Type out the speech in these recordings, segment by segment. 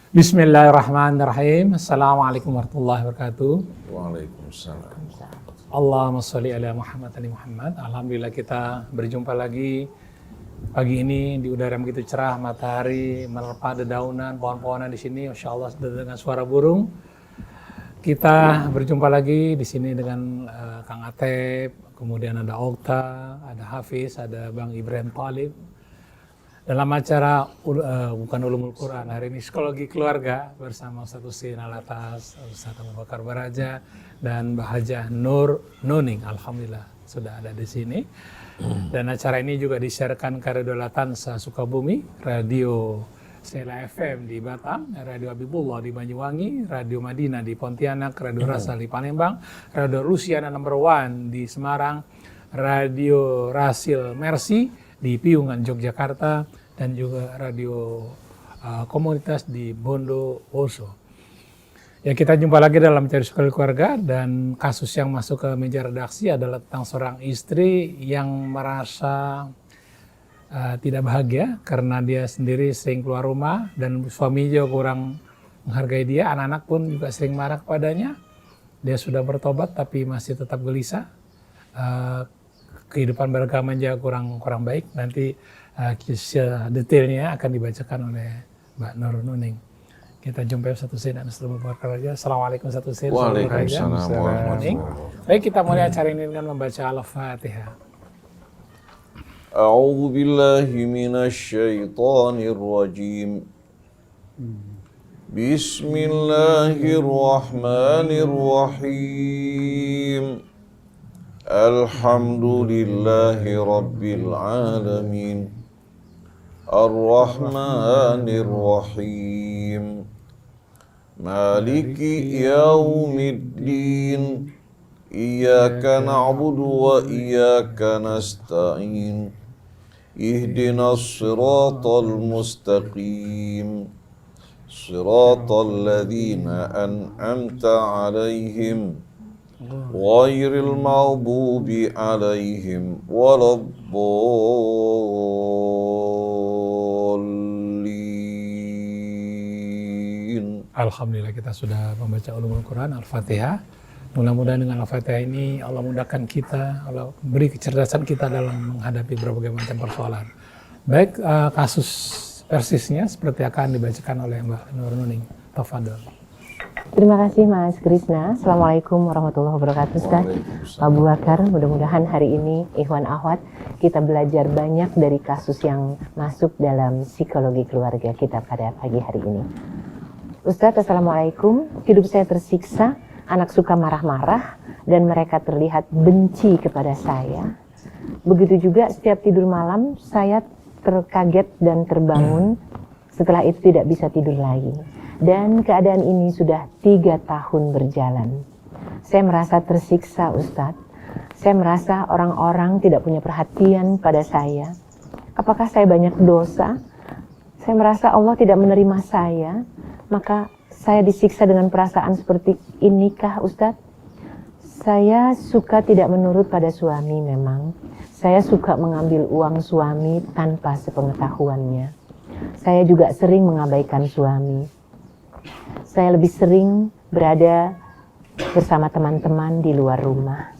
Bismillahirrahmanirrahim. Assalamualaikum warahmatullahi wabarakatuh. Waalaikumsalam. Allahumma sholli ala Muhammad ali Muhammad. Alhamdulillah kita berjumpa lagi pagi ini di udara yang begitu cerah, matahari menerpa dedaunan, pohon-pohonan di sini. Masya Allah dengan suara burung. Kita berjumpa lagi di sini dengan Kang Atep, kemudian ada Okta, ada Hafiz, ada Bang Ibrahim Talib. Dalam acara bukan Ulumul Quran, hari ini Psikologi Keluarga bersama Ustaz Husin Alatas, Ustaz Abu Bakar Baraja, dan Mbak Hajah Nur Nuning. Alhamdulillah sudah ada di sini. Dan acara ini juga disiarkan ke Radio Latansa Sukabumi, Radio Sela FM di Batam, Radio Habibullah di Banyuwangi, Radio Madinah di Pontianak, Radio Rasal di Palembang, Radio Rusiana No. 1 di Semarang, Radio Rasil Mercy di Piungan, Yogyakarta, dan juga radio komunitas di Bondowoso. Ya, kita jumpa lagi dalam Cari Psikologi Keluarga, dan kasus yang masuk ke meja redaksi adalah tentang seorang istri yang merasa tidak bahagia karena dia sendiri sering keluar rumah dan suami juga kurang menghargai dia. Anak-anak pun juga sering marah kepadanya. Dia sudah bertobat tapi masih tetap gelisah. Kehidupan beragama juga kurang baik. Nanti kisah detailnya akan dibacakan oleh Mbak Nur Nuning. Kita jumpa Ustaz Husin dan Ustaz Abu Bakar Baraja. Assalamualaikum Ustaz Husin. Waalaikumsalam warahmatullahi wabarakatuh. Baik, kita mulai acara ini dengan membaca Al-Fatihah. A'udzu billahi minasy syaithanir rajim. Bismillahirrahmanirrahim. Alhamdulillahi rabbil alamin. Ar-Rahmanir Rahim. Maliki yaumiddin. Iyyaka na'budu wa iyyaka nasta'in. Ihdinas siratal mustaqim. Siratal ladzina an'amta 'alaihim ghairil maghdubi 'alaihim waladdallin. Alhamdulillah kita sudah membaca Ulumul Quran, Al-Fatihah. Mudah-mudahan dengan Al-Fatihah ini Allah mudahkan kita, Allah beri kecerdasan kita dalam menghadapi berbagai macam persoalan. Baik, kasus persisnya seperti akan dibacakan oleh Mbak Nur Nuning. Tafadhol. Terima kasih Mas Krisna. Assalamualaikum warahmatullahi wabarakatuh. Ustaz Abu Bakar, mudah-mudahan hari ini Ikhwan Akhwat kita belajar banyak dari kasus yang masuk dalam psikologi keluarga kita pada pagi hari ini. Ustaz, Assalamualaikum. Hidup saya tersiksa, anak suka marah-marah dan mereka terlihat benci kepada saya. Begitu juga setiap tidur malam saya terkaget dan terbangun, setelah itu tidak bisa tidur lagi. Dan keadaan ini sudah 3 tahun berjalan. Saya merasa tersiksa, Ustadz. Saya merasa orang-orang tidak punya perhatian pada saya. Apakah saya banyak dosa? Saya merasa Allah tidak menerima saya. Maka saya disiksa dengan perasaan seperti inikah, Ustadz? Saya suka tidak menurut pada suami memang. Saya suka mengambil uang suami tanpa sepengetahuannya. Saya juga sering mengabaikan suami. Saya lebih sering berada bersama teman-teman di luar rumah.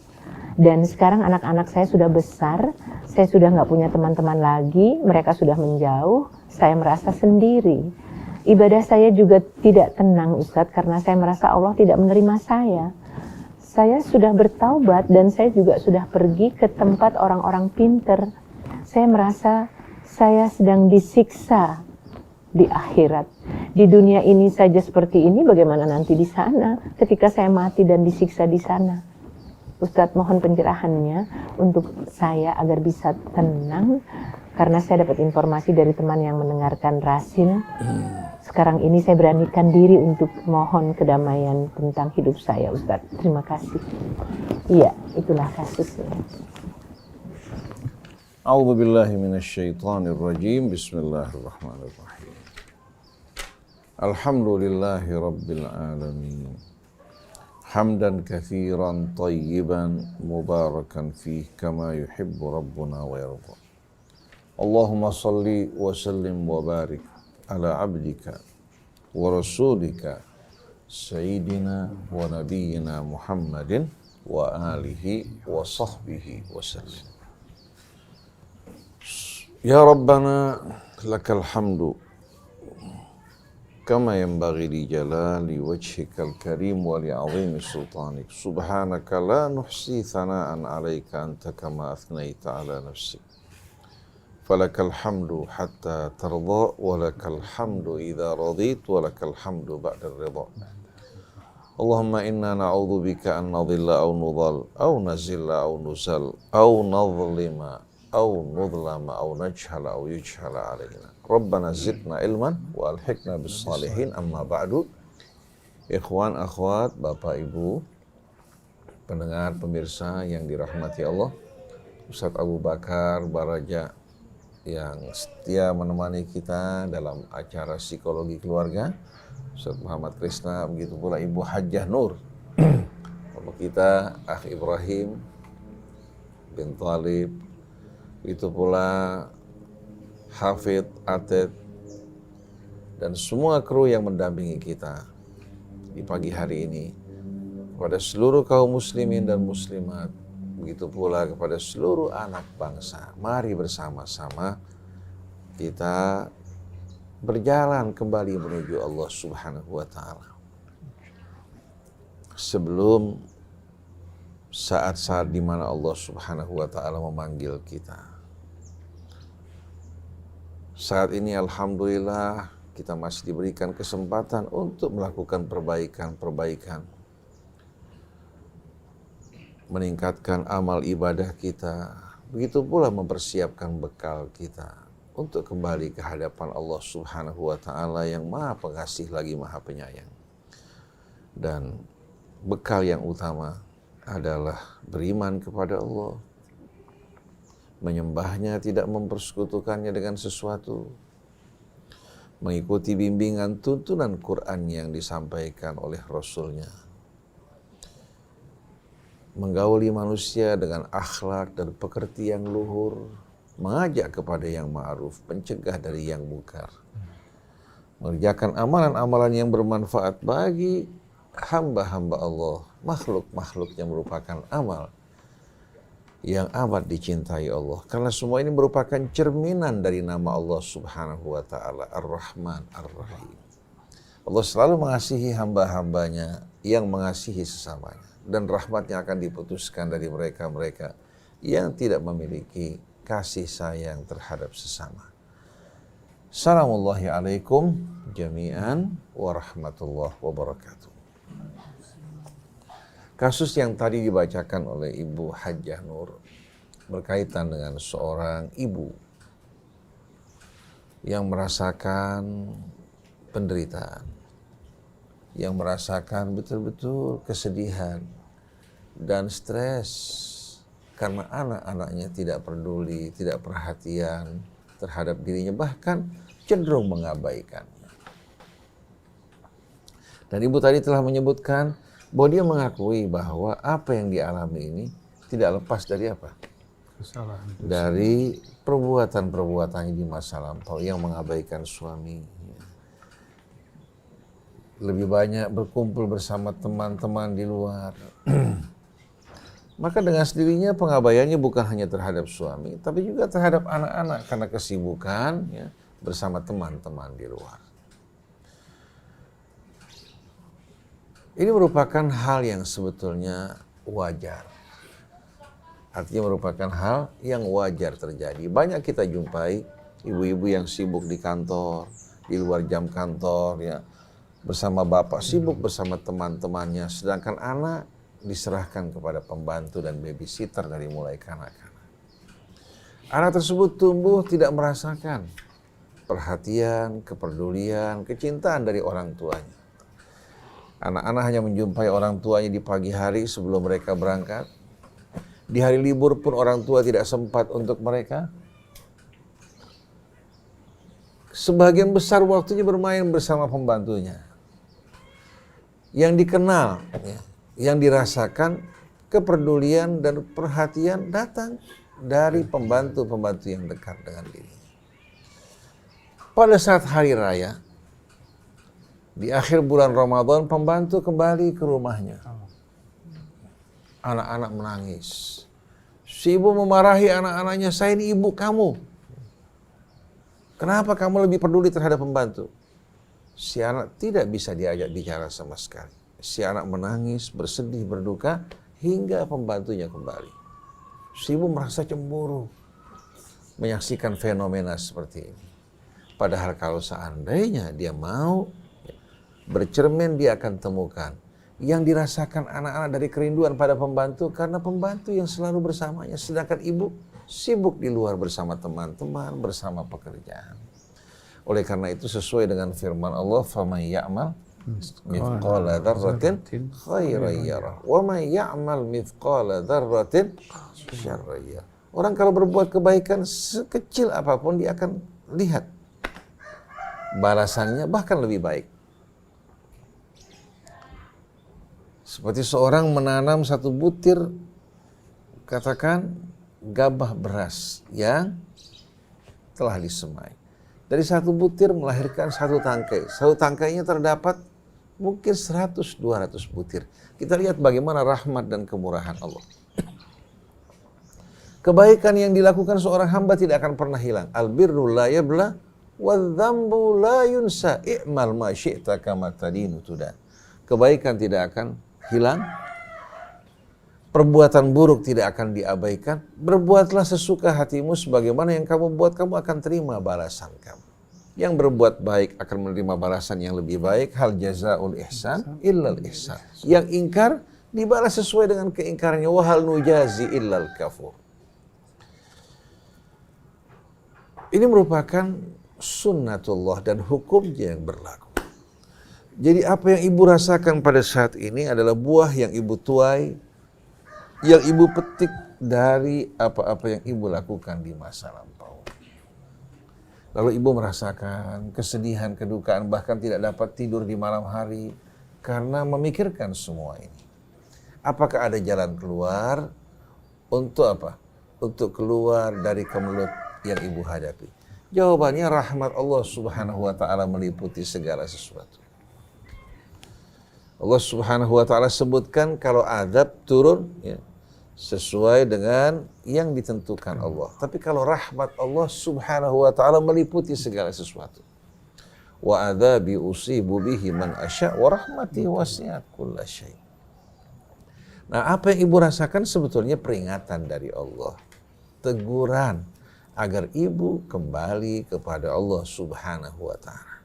Dan sekarang anak-anak saya sudah besar, saya sudah nggak punya teman-teman lagi, mereka sudah menjauh, saya merasa sendiri. Ibadah saya juga tidak tenang, Ustadz, karena saya merasa Allah tidak menerima saya. Saya sudah bertaubat dan saya juga sudah pergi ke tempat orang-orang pinter. Saya merasa saya sedang disiksa di akhirat. Di dunia ini saja seperti ini, bagaimana nanti di sana ketika saya mati dan disiksa di sana? Ustadz, mohon pencerahannya untuk saya agar bisa tenang, karena saya dapat informasi dari teman yang mendengarkan Rasil. Sekarang ini saya beranikan diri untuk mohon kedamaian tentang hidup saya, Ustadz. Terima kasih. Iya, itulah kasusnya. A'udzu billahi minasy syaithanir rajim. Bismillahirrahmanirrahim. Alhamdulillahi rabbil alamin. Hamdan katsiran tayyiban mubarakan fihi kama yuhibbu rabbuna wa yarda. Allahumma salli wa sallim wa barik ala abdika wa rasulika sayyidina wa nabiyyina Muhammadin wa alihi wa sahbihi wa sallam. Ya Rabbana lakal hamdu kama yanbaghi li jalali wajhikal karim wa li 'azimi sultanik. Subhanaka la nuhsi thana'an 'alaika anta kama athnaita 'ala nafsik. Falakal hamdu hatta tarda wa lakal hamdu idza radit wa lakal hamdu ba'da ridha. Allahumma inna na'udzu bika an nadhilla aw nudhal aw nazilla aw nuzal aw nadhlima aw nudhlama aw najhala aw yujhala alaina. Rabbana zidna ilman wa alhiqna bis salihin. Amma ba'du. Ikhwan akhwat, Bapak Ibu, pendengar pemirsa yang dirahmati Allah, Ustadz Abu Bakar Baraja yang setia menemani kita dalam acara psikologi keluarga, Ustadz Muhammad Krisna, begitu pula Ibu Hajjah Nur, Bapak kita Akh Ibrahim bin Thalib, begitu pula Hafid, Atet, dan semua kru yang mendampingi kita di pagi hari ini. Kepada seluruh kaum muslimin dan muslimat, begitu pula kepada seluruh anak bangsa, mari bersama-sama kita berjalan kembali menuju Allah Subhanahu wa Ta'ala. Sebelum saat-saat di mana Allah Subhanahu wa Ta'ala memanggil kita. Saat ini alhamdulillah kita masih diberikan kesempatan untuk melakukan perbaikan-perbaikan, meningkatkan amal ibadah kita, begitu pula mempersiapkan bekal kita untuk kembali ke hadapan Allah Subhanahu wa Ta'ala yang Maha Pengasih lagi Maha Penyayang. Dan bekal yang utama adalah beriman kepada Allah, menyembahnya, tidak mempersekutukannya dengan sesuatu, mengikuti bimbingan tuntunan Quran yang disampaikan oleh Rasulnya, menggauli manusia dengan akhlak dan pekerti yang luhur, mengajak kepada yang ma'ruf, mencegah dari yang mungkar, mengerjakan amalan-amalan yang bermanfaat bagi hamba-hamba Allah, makhluk-makhluk yang merupakan amal yang amat dicintai Allah. Karena semua ini merupakan cerminan dari nama Allah Subhanahu wa Ta'ala, Ar-Rahman, Ar-Rahim. Allah selalu mengasihi hamba-hambanya yang mengasihi sesamanya. Dan rahmatnya akan diputuskan dari mereka-mereka yang tidak memiliki kasih sayang terhadap sesama. Assalamualaikum alaikum jami'an warahmatullahi wabarakatuh. Kasus yang tadi dibacakan oleh Ibu Hajjah Nur berkaitan dengan seorang ibu yang merasakan penderitaan, yang merasakan betul-betul kesedihan dan stres karena anak-anaknya tidak peduli, tidak perhatian terhadap dirinya, bahkan cenderung mengabaikannya. Dan ibu tadi telah menyebutkan bahwa dia mengakui bahwa apa yang dialami ini tidak lepas dari apa? Kesalahan. Dari perbuatan-perbuatannya di masa lampau yang mengabaikan suami. Lebih banyak berkumpul bersama teman-teman di luar. Maka dengan sendirinya pengabaiannya bukan hanya terhadap suami, tapi juga terhadap anak-anak karena kesibukan ya, bersama teman-teman di luar. Ini merupakan hal yang sebetulnya wajar. Artinya merupakan hal yang wajar terjadi. Banyak kita jumpai ibu-ibu yang sibuk di kantor, di luar jam kantor, ya, bersama bapak, sibuk bersama teman-temannya, sedangkan anak diserahkan kepada pembantu dan babysitter dari mulai kanak-kanak. Anak tersebut tumbuh tidak merasakan perhatian, kepedulian, kecintaan dari orang tuanya. Anak-anak hanya menjumpai orang tuanya di pagi hari sebelum mereka berangkat. Di hari libur pun orang tua tidak sempat untuk mereka. Sebagian besar waktunya bermain bersama pembantunya. Yang dikenal, ya, yang dirasakan kepedulian dan perhatian datang dari pembantu-pembantu yang dekat dengan diri. Pada saat hari raya, Di akhir bulan Ramadan, pembantu kembali ke rumahnya. Anak-anak menangis. Si ibu memarahi anak-anaknya, saya ini ibu kamu. Kenapa kamu lebih peduli terhadap pembantu? Si anak tidak bisa diajak bicara sama sekali. Si anak menangis, bersedih, berduka, hingga pembantunya kembali. Si ibu merasa cemburu menyaksikan fenomena seperti ini. Padahal kalau seandainya dia mau bercermin, dia akan temukan yang dirasakan anak-anak dari kerinduan pada pembantu karena pembantu yang selalu bersamanya. Sedangkan ibu sibuk di luar bersama teman-teman, bersama pekerjaan. Oleh karena itu sesuai dengan firman Allah, "Faman ya'mal mithqala dzarratin khairan yarah, wa man ya'mal mithqala dzarratin syarran yarah." Orang kalau berbuat kebaikan sekecil apapun dia akan lihat balasannya bahkan lebih baik. Seperti seorang menanam satu butir, katakan gabah beras yang telah disemai. Dari satu butir melahirkan satu tangkai. Satu tangkainya terdapat mungkin 100-200 butir. Kita lihat bagaimana rahmat dan kemurahan Allah. Kebaikan yang dilakukan seorang hamba tidak akan pernah hilang. Albirru la yabla wadzambu la yunsa i'mal ma syi'ta kama tadinu tudan. Kebaikan tidak akan hilang. Perbuatan buruk tidak akan diabaikan. Berbuatlah sesuka hatimu sebagaimana yang kamu buat, kamu akan terima balasan kamu. Yang berbuat baik akan menerima balasan yang lebih baik. Hal jazaul ihsan illal ihsan. Yang ingkar dibalas sesuai dengan keingkarannya. Wahal nujazi illal kafur. Ini merupakan sunnatullah dan hukumnya yang berlaku. Jadi apa yang ibu rasakan pada saat ini adalah buah yang ibu tuai, yang ibu petik dari apa-apa yang ibu lakukan di masa lampau. Lalu ibu merasakan kesedihan, kedukaan, bahkan tidak dapat tidur di malam hari karena memikirkan semua ini. Apakah ada jalan keluar untuk apa? Untuk keluar dari kemelut yang ibu hadapi. Jawabannya rahmat Allah Subhanahu wa taala meliputi segala sesuatu. Allah Subhanahu wa taala sebutkan kalau azab turun ya, sesuai dengan yang ditentukan Allah. Tapi kalau rahmat Allah Subhanahu wa taala meliputi segala sesuatu. Wa adzabi usibu bihi man asya wa rahmati wasi'at kulla syai. Nah, apa yang ibu rasakan sebetulnya peringatan dari Allah. Teguran agar ibu kembali kepada Allah Subhanahu wa taala.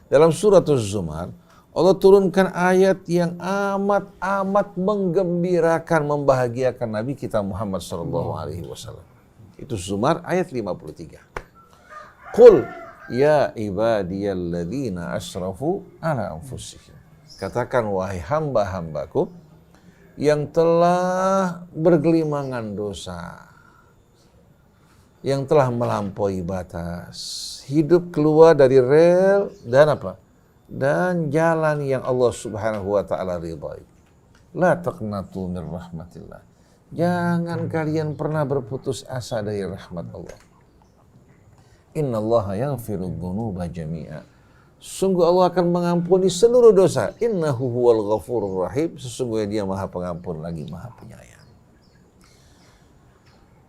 Dalam surat Az-Zumar Allah turunkan ayat yang amat menggembirakan, membahagiakan Nabi kita Muhammad SAW. Itu Zumar ayat 53. Qul ya ibadiyalladzina asrafu ala anfusihim. Katakan wahai hamba-hambaku yang telah bergelimangan dosa, yang telah melampaui batas, hidup keluar dari rel dan apa? Dan jalan yang Allah Subhanahu wa taala ridhai. La taqnatu min rahmatillah. Jangan kalian pernah berputus asa dari rahmat Allah. Innallaha yaghfiru dzunuba jami'a. Sungguh Allah akan mengampuni seluruh dosa. Innahu huwal ghafurur rahim. Sesungguhnya Dia Maha Pengampun lagi Maha Penyayang.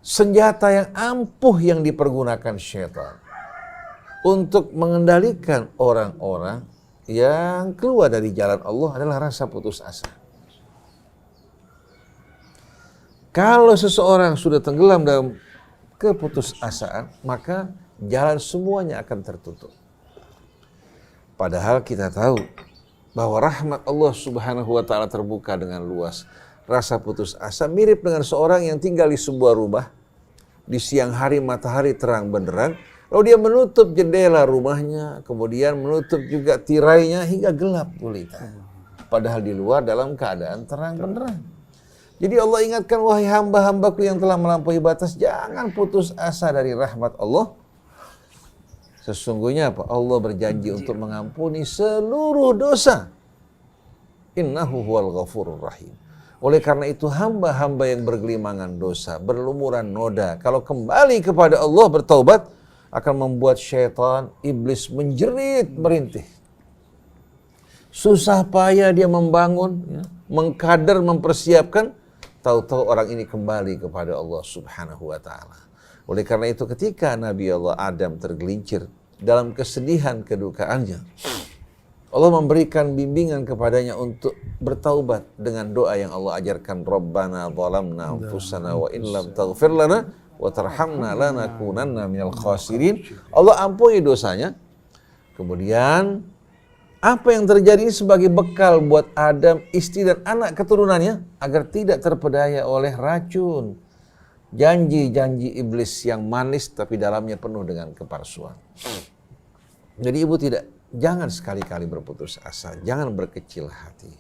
Senjata yang ampuh yang dipergunakan syaitan untuk mengendalikan orang-orang yang keluar dari jalan Allah adalah rasa putus asa. Kalau seseorang sudah tenggelam dalam keputusasaan, maka jalan semuanya akan tertutup. Padahal kita tahu bahwa rahmat Allah Subhanahu wa taala terbuka dengan luas. Rasa putus asa mirip dengan seorang yang tinggal di sebuah rumah. Di siang hari matahari terang benderang. Lalu dia menutup jendela rumahnya, kemudian menutup juga tirainya hingga gelap gulita. Padahal di luar dalam keadaan terang benderang. Jadi Allah ingatkan, wahai hamba-hambaku yang telah melampaui batas, jangan putus asa dari rahmat Allah. Sesungguhnya apa? Allah berjanji untuk mengampuni seluruh dosa. Innahu huwal ghafurur rahim. Oleh karena itu hamba-hamba yang bergelimangan dosa, berlumuran noda, kalau kembali kepada Allah bertaubat, akan membuat syaitan, iblis menjerit, merintih. susah payah dia membangun, ya, mengkader, mempersiapkan, tahu-tahu orang ini kembali kepada Allah Subhanahu wa Ta'ala. Oleh karena itu, ketika Nabi Allah Adam tergelincir dalam kesedihan kedukaannya, Allah memberikan bimbingan kepadanya untuk bertaubat dengan doa yang Allah ajarkan, Rabbana zalamna anfusana wa in lam taghfir lana wa tarhamna lanakunanna minal khasirin. Allah ampuni dosanya. Kemudian apa yang terjadi sebagai bekal buat Adam, istri dan anak keturunannya agar tidak terpedaya oleh racun, janji-janji iblis yang manis tapi dalamnya penuh dengan kepalsuan. Jadi ibu jangan sekali-kali berputus asa, jangan berkecil hati.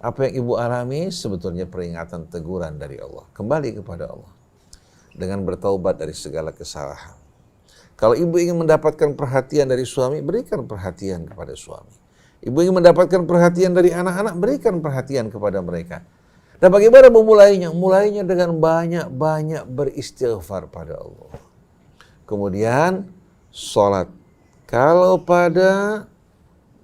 Apa yang ibu alami sebetulnya peringatan, teguran dari Allah. Kembali kepada Allah dengan bertaubat dari segala kesalahan. Kalau ibu ingin mendapatkan perhatian dari suami, berikan perhatian kepada suami. Ibu ingin mendapatkan perhatian dari anak-anak, berikan perhatian kepada mereka. Dan bagaimana memulainya? Mulainya dengan banyak-banyak beristighfar pada Allah. Kemudian sholat. Kalau pada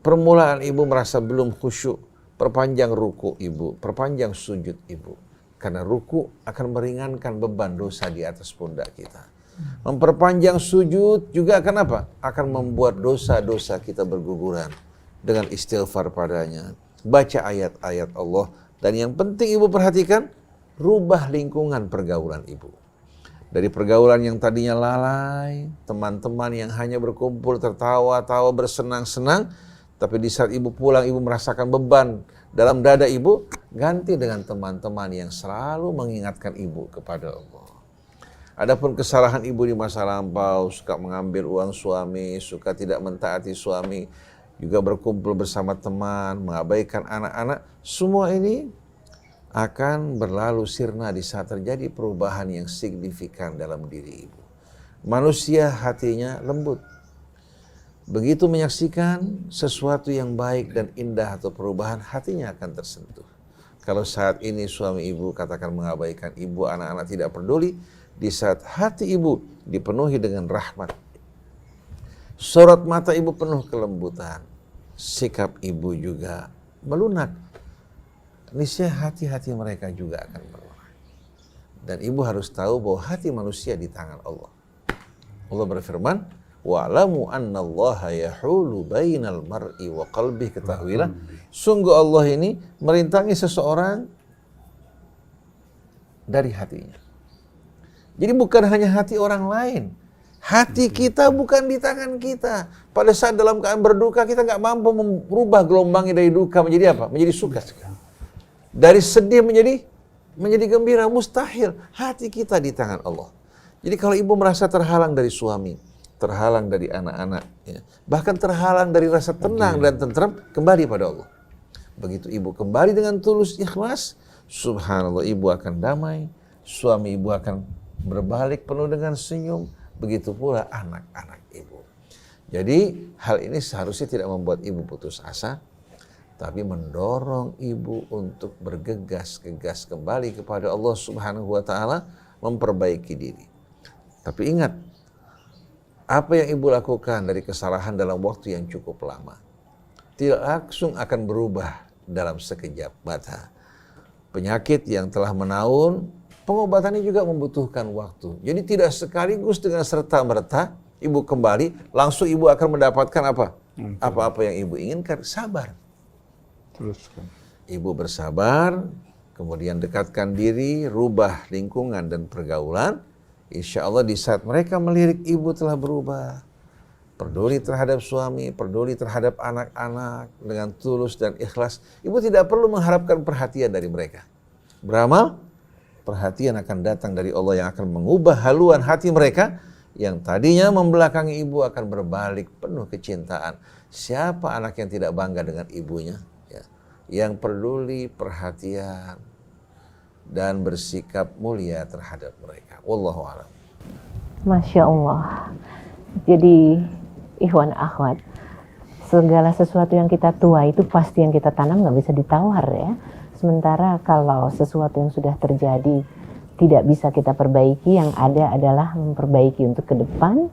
permulaan ibu merasa belum khusyuk, perpanjang ruku ibu, perpanjang sujud ibu. Karena ruku akan meringankan beban dosa di atas pundak kita. Memperpanjang sujud juga akan apa? Akan membuat dosa-dosa kita berguguran dengan istighfar padanya. Baca ayat-ayat Allah. Dan yang penting ibu perhatikan, rubah lingkungan pergaulan ibu. Dari pergaulan yang tadinya lalai, teman-teman yang hanya berkumpul, tertawa-tawa, bersenang-senang, tapi di saat ibu pulang, ibu merasakan beban dalam dada ibu, ganti dengan teman-teman yang selalu mengingatkan ibu kepada Allah. Adapun kesalahan ibu di masa lampau, suka mengambil uang suami, suka tidak mentaati suami, juga berkumpul bersama teman, mengabaikan anak-anak, semua ini akan berlalu sirna di saat terjadi perubahan yang signifikan dalam diri ibu. Manusia hatinya lembut. Begitu menyaksikan sesuatu yang baik dan indah atau perubahan, hatinya akan tersentuh. Kalau saat ini suami ibu katakan mengabaikan ibu, anak-anak tidak peduli, di saat hati ibu dipenuhi dengan rahmat, sorot mata ibu penuh kelembutan, sikap ibu juga melunak, niscaya hati-hati mereka juga akan melunak. Dan ibu harus tahu bahwa hati manusia di tangan Allah. Allah berfirman, wa'lamu annallaha yahulu bainal mar'i wa qalbih. Ketahuilah, sungguh Allah ini merintangi seseorang dari hatinya. Jadi bukan hanya hati orang lain. Hati kita bukan di tangan kita. Pada saat dalam keadaan berduka, kita nggak mampu merubah gelombangnya dari duka menjadi apa? Menjadi suka. Dari sedih menjadi gembira, mustahil. Hati kita di tangan Allah. Jadi kalau ibu merasa terhalang dari suami, terhalang dari anak-anak, ya, bahkan terhalang dari rasa tenang dan tentram, kembali pada Allah. Begitu ibu kembali dengan tulus ikhlas, subhanallah, ibu akan damai, suami ibu akan berbalik penuh dengan senyum, begitu pula anak-anak ibu. Jadi hal ini seharusnya tidak membuat ibu putus asa, tapi mendorong ibu untuk bergegas-gegas kembali kepada Allah Subhanahu wa Ta'ala, memperbaiki diri. Tapi ingat, apa yang ibu lakukan dari kesalahan dalam waktu yang cukup lama tidak langsung akan berubah dalam sekejap mata. Penyakit yang telah menaun, pengobatannya juga membutuhkan waktu. Jadi tidak sekaligus dengan serta-merta ibu kembali, langsung ibu akan mendapatkan apa? Apa-apa yang ibu inginkan. Sabar. Teruskan. Ibu bersabar, kemudian dekatkan diri, rubah lingkungan dan pergaulan. Insya Allah di saat mereka melirik ibu telah berubah. Peduli terhadap suami, peduli terhadap anak-anak dengan tulus dan ikhlas. Ibu tidak perlu mengharapkan perhatian dari mereka. Beramal, perhatian akan datang dari Allah yang akan mengubah haluan hati mereka yang tadinya membelakangi ibu akan berbalik penuh kecintaan. Siapa anak yang tidak bangga dengan ibunya? Ya. Yang peduli, perhatian, dan bersikap mulia terhadap mereka. Wallahu a'lam. Masya Allah. Jadi ikhwan akhwat, segala sesuatu yang kita tuai itu pasti yang kita tanam nggak bisa ditawar ya. Sementara kalau sesuatu yang sudah terjadi tidak bisa kita perbaiki, yang ada adalah memperbaiki untuk ke depan.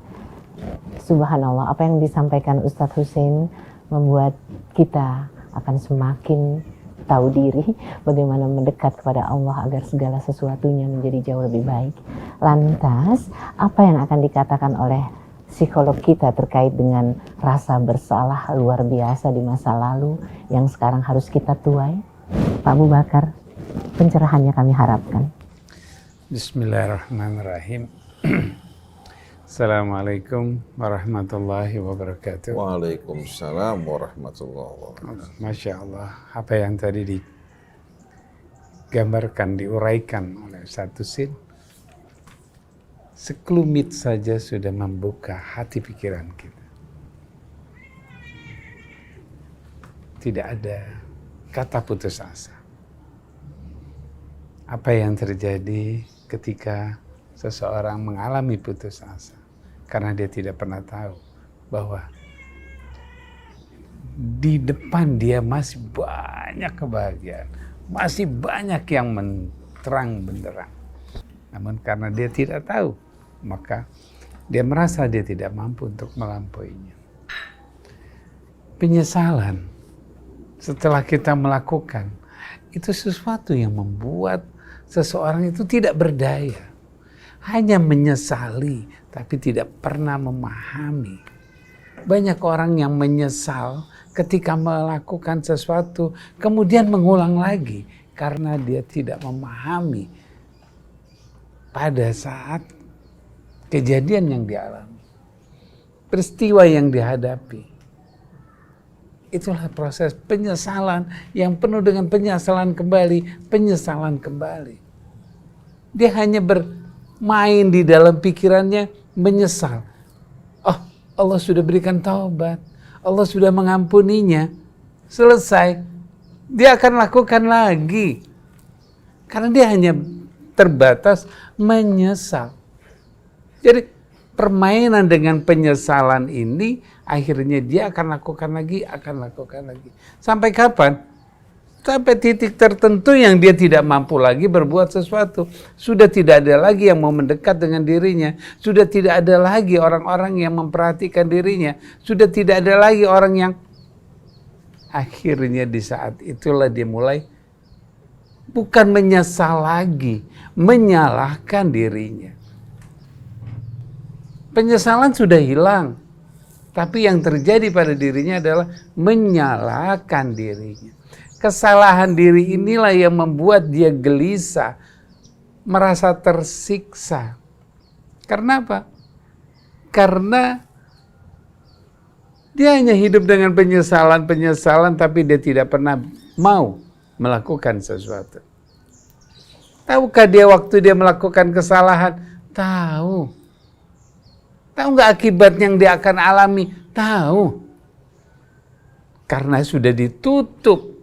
Subhanallah, apa yang disampaikan Ustadz Hussein membuat kita akan semakin tahu diri, bagaimana mendekat kepada Allah agar segala sesuatunya menjadi jauh lebih baik. Lantas, apa yang akan dikatakan oleh psikolog kita terkait dengan rasa bersalah luar biasa di masa lalu yang sekarang harus kita tuai? Pak Abu Bakar, pencerahannya kami harapkan. Bismillahirrahmanirrahim. Assalamualaikum warahmatullahi wabarakatuh. Waalaikumsalam warahmatullahi wabarakatuh. Masya Allah, apa yang tadi digambarkan, diuraikan oleh satu sin, sekelumit saja sudah membuka hati pikiran kita. Tidak ada kata putus asa. Apa yang terjadi ketika seseorang mengalami putus asa? Karena dia tidak pernah tahu bahwa di depan dia masih banyak kebahagiaan, masih banyak yang terang benderang. Namun karena dia tidak tahu, maka dia merasa dia tidak mampu untuk melampauinya. Penyesalan setelah kita melakukan, itu sesuatu yang membuat seseorang itu tidak berdaya. Hanya menyesali, tapi tidak pernah memahami. Banyak orang yang menyesal ketika melakukan sesuatu, kemudian mengulang lagi, karena dia tidak memahami pada saat kejadian yang dialami, peristiwa yang dihadapi. Itulah proses penyesalan yang penuh dengan penyesalan kembali, penyesalan kembali. Dia hanya bermain di dalam pikirannya, menyesal. Oh, Allah sudah berikan taubat, Allah sudah mengampuninya, selesai. Dia akan lakukan lagi. Karena dia hanya terbatas menyesal. Jadi permainan dengan penyesalan ini akhirnya dia akan lakukan lagi. Sampai kapan? Sampai titik tertentu yang dia tidak mampu lagi berbuat sesuatu. Sudah tidak ada lagi yang mau mendekat dengan dirinya. Sudah tidak ada lagi orang-orang yang memperhatikan dirinya. Sudah tidak ada lagi orang yang akhirnya di saat itulah dia mulai bukan menyesal lagi, menyalahkan dirinya. Penyesalan sudah hilang, tapi yang terjadi pada dirinya adalah menyalahkan dirinya. Kesalahan diri inilah yang membuat dia gelisah, merasa tersiksa. Karena apa? Karena dia hanya hidup dengan penyesalan, tapi dia tidak pernah mau melakukan sesuatu. Tahukah dia waktu dia melakukan kesalahan? Tahu. Tahu nggak akibat yang dia akan alami? Tahu. Karena sudah ditutup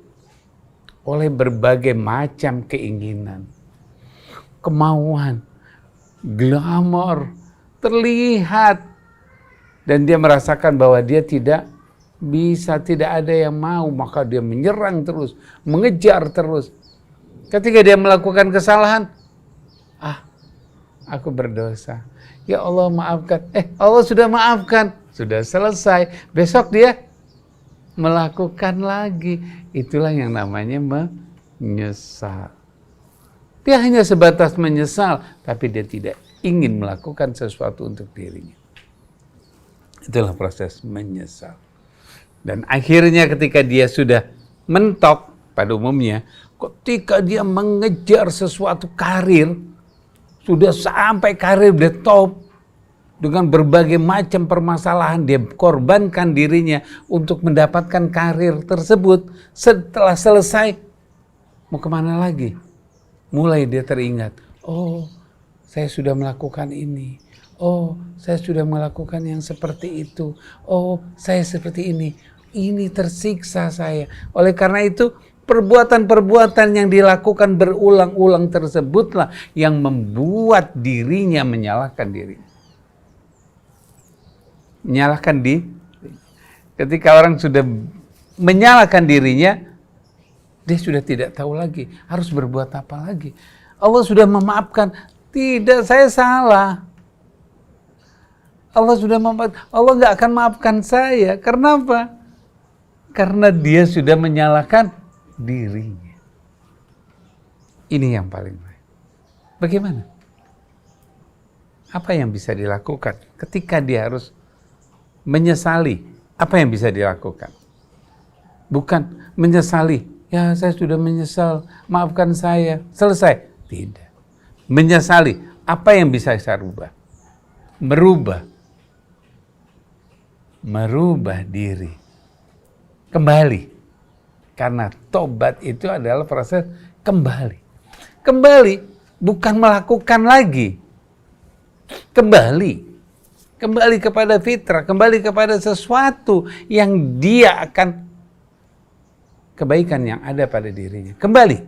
oleh berbagai macam keinginan, kemauan, glamor, terlihat. Dan dia merasakan bahwa dia tidak bisa, tidak ada yang mau, maka dia menyerang terus, mengejar terus. Ketika dia melakukan kesalahan, aku berdosa. Ya Allah maafkan. Allah sudah maafkan. Sudah selesai. Besok dia melakukan lagi. Itulah yang namanya menyesal. Dia hanya sebatas menyesal, tapi dia tidak ingin melakukan sesuatu untuk dirinya. Itulah proses menyesal. Dan akhirnya ketika dia sudah mentok, pada umumnya, ketika dia mengejar sesuatu karir, sudah sampai karir dia top, dengan berbagai macam permasalahan, dia korbankan dirinya untuk mendapatkan karir tersebut. Setelah selesai, mau kemana lagi? Mulai dia teringat, oh saya sudah melakukan ini, oh saya sudah melakukan yang seperti itu, oh saya seperti ini tersiksa saya. Oleh karena itu, perbuatan-perbuatan yang dilakukan berulang-ulang tersebutlah yang membuat dirinya menyalahkan dirinya. Menyalahkan diri. Ketika orang sudah menyalahkan dirinya, dia sudah tidak tahu lagi harus berbuat apa lagi. Allah sudah memaafkan. Tidak, saya salah. Allah sudah memaafkan. Allah nggak akan maafkan saya. Karena apa? Karena dia sudah menyalahkan dirinya. Ini yang paling baik. Bagaimana? Apa yang bisa dilakukan ketika dia harus menyesali? Apa yang bisa dilakukan? Bukan menyesali, ya saya sudah menyesal, maafkan saya, selesai. Tidak. Menyesali, apa yang bisa saya rubah? Merubah diri. Kembali. Karena tobat itu adalah proses kembali. Kembali, bukan melakukan lagi. Kembali kepada fitrah, kembali kepada sesuatu yang dia akan kebaikan yang ada pada dirinya. Kembali.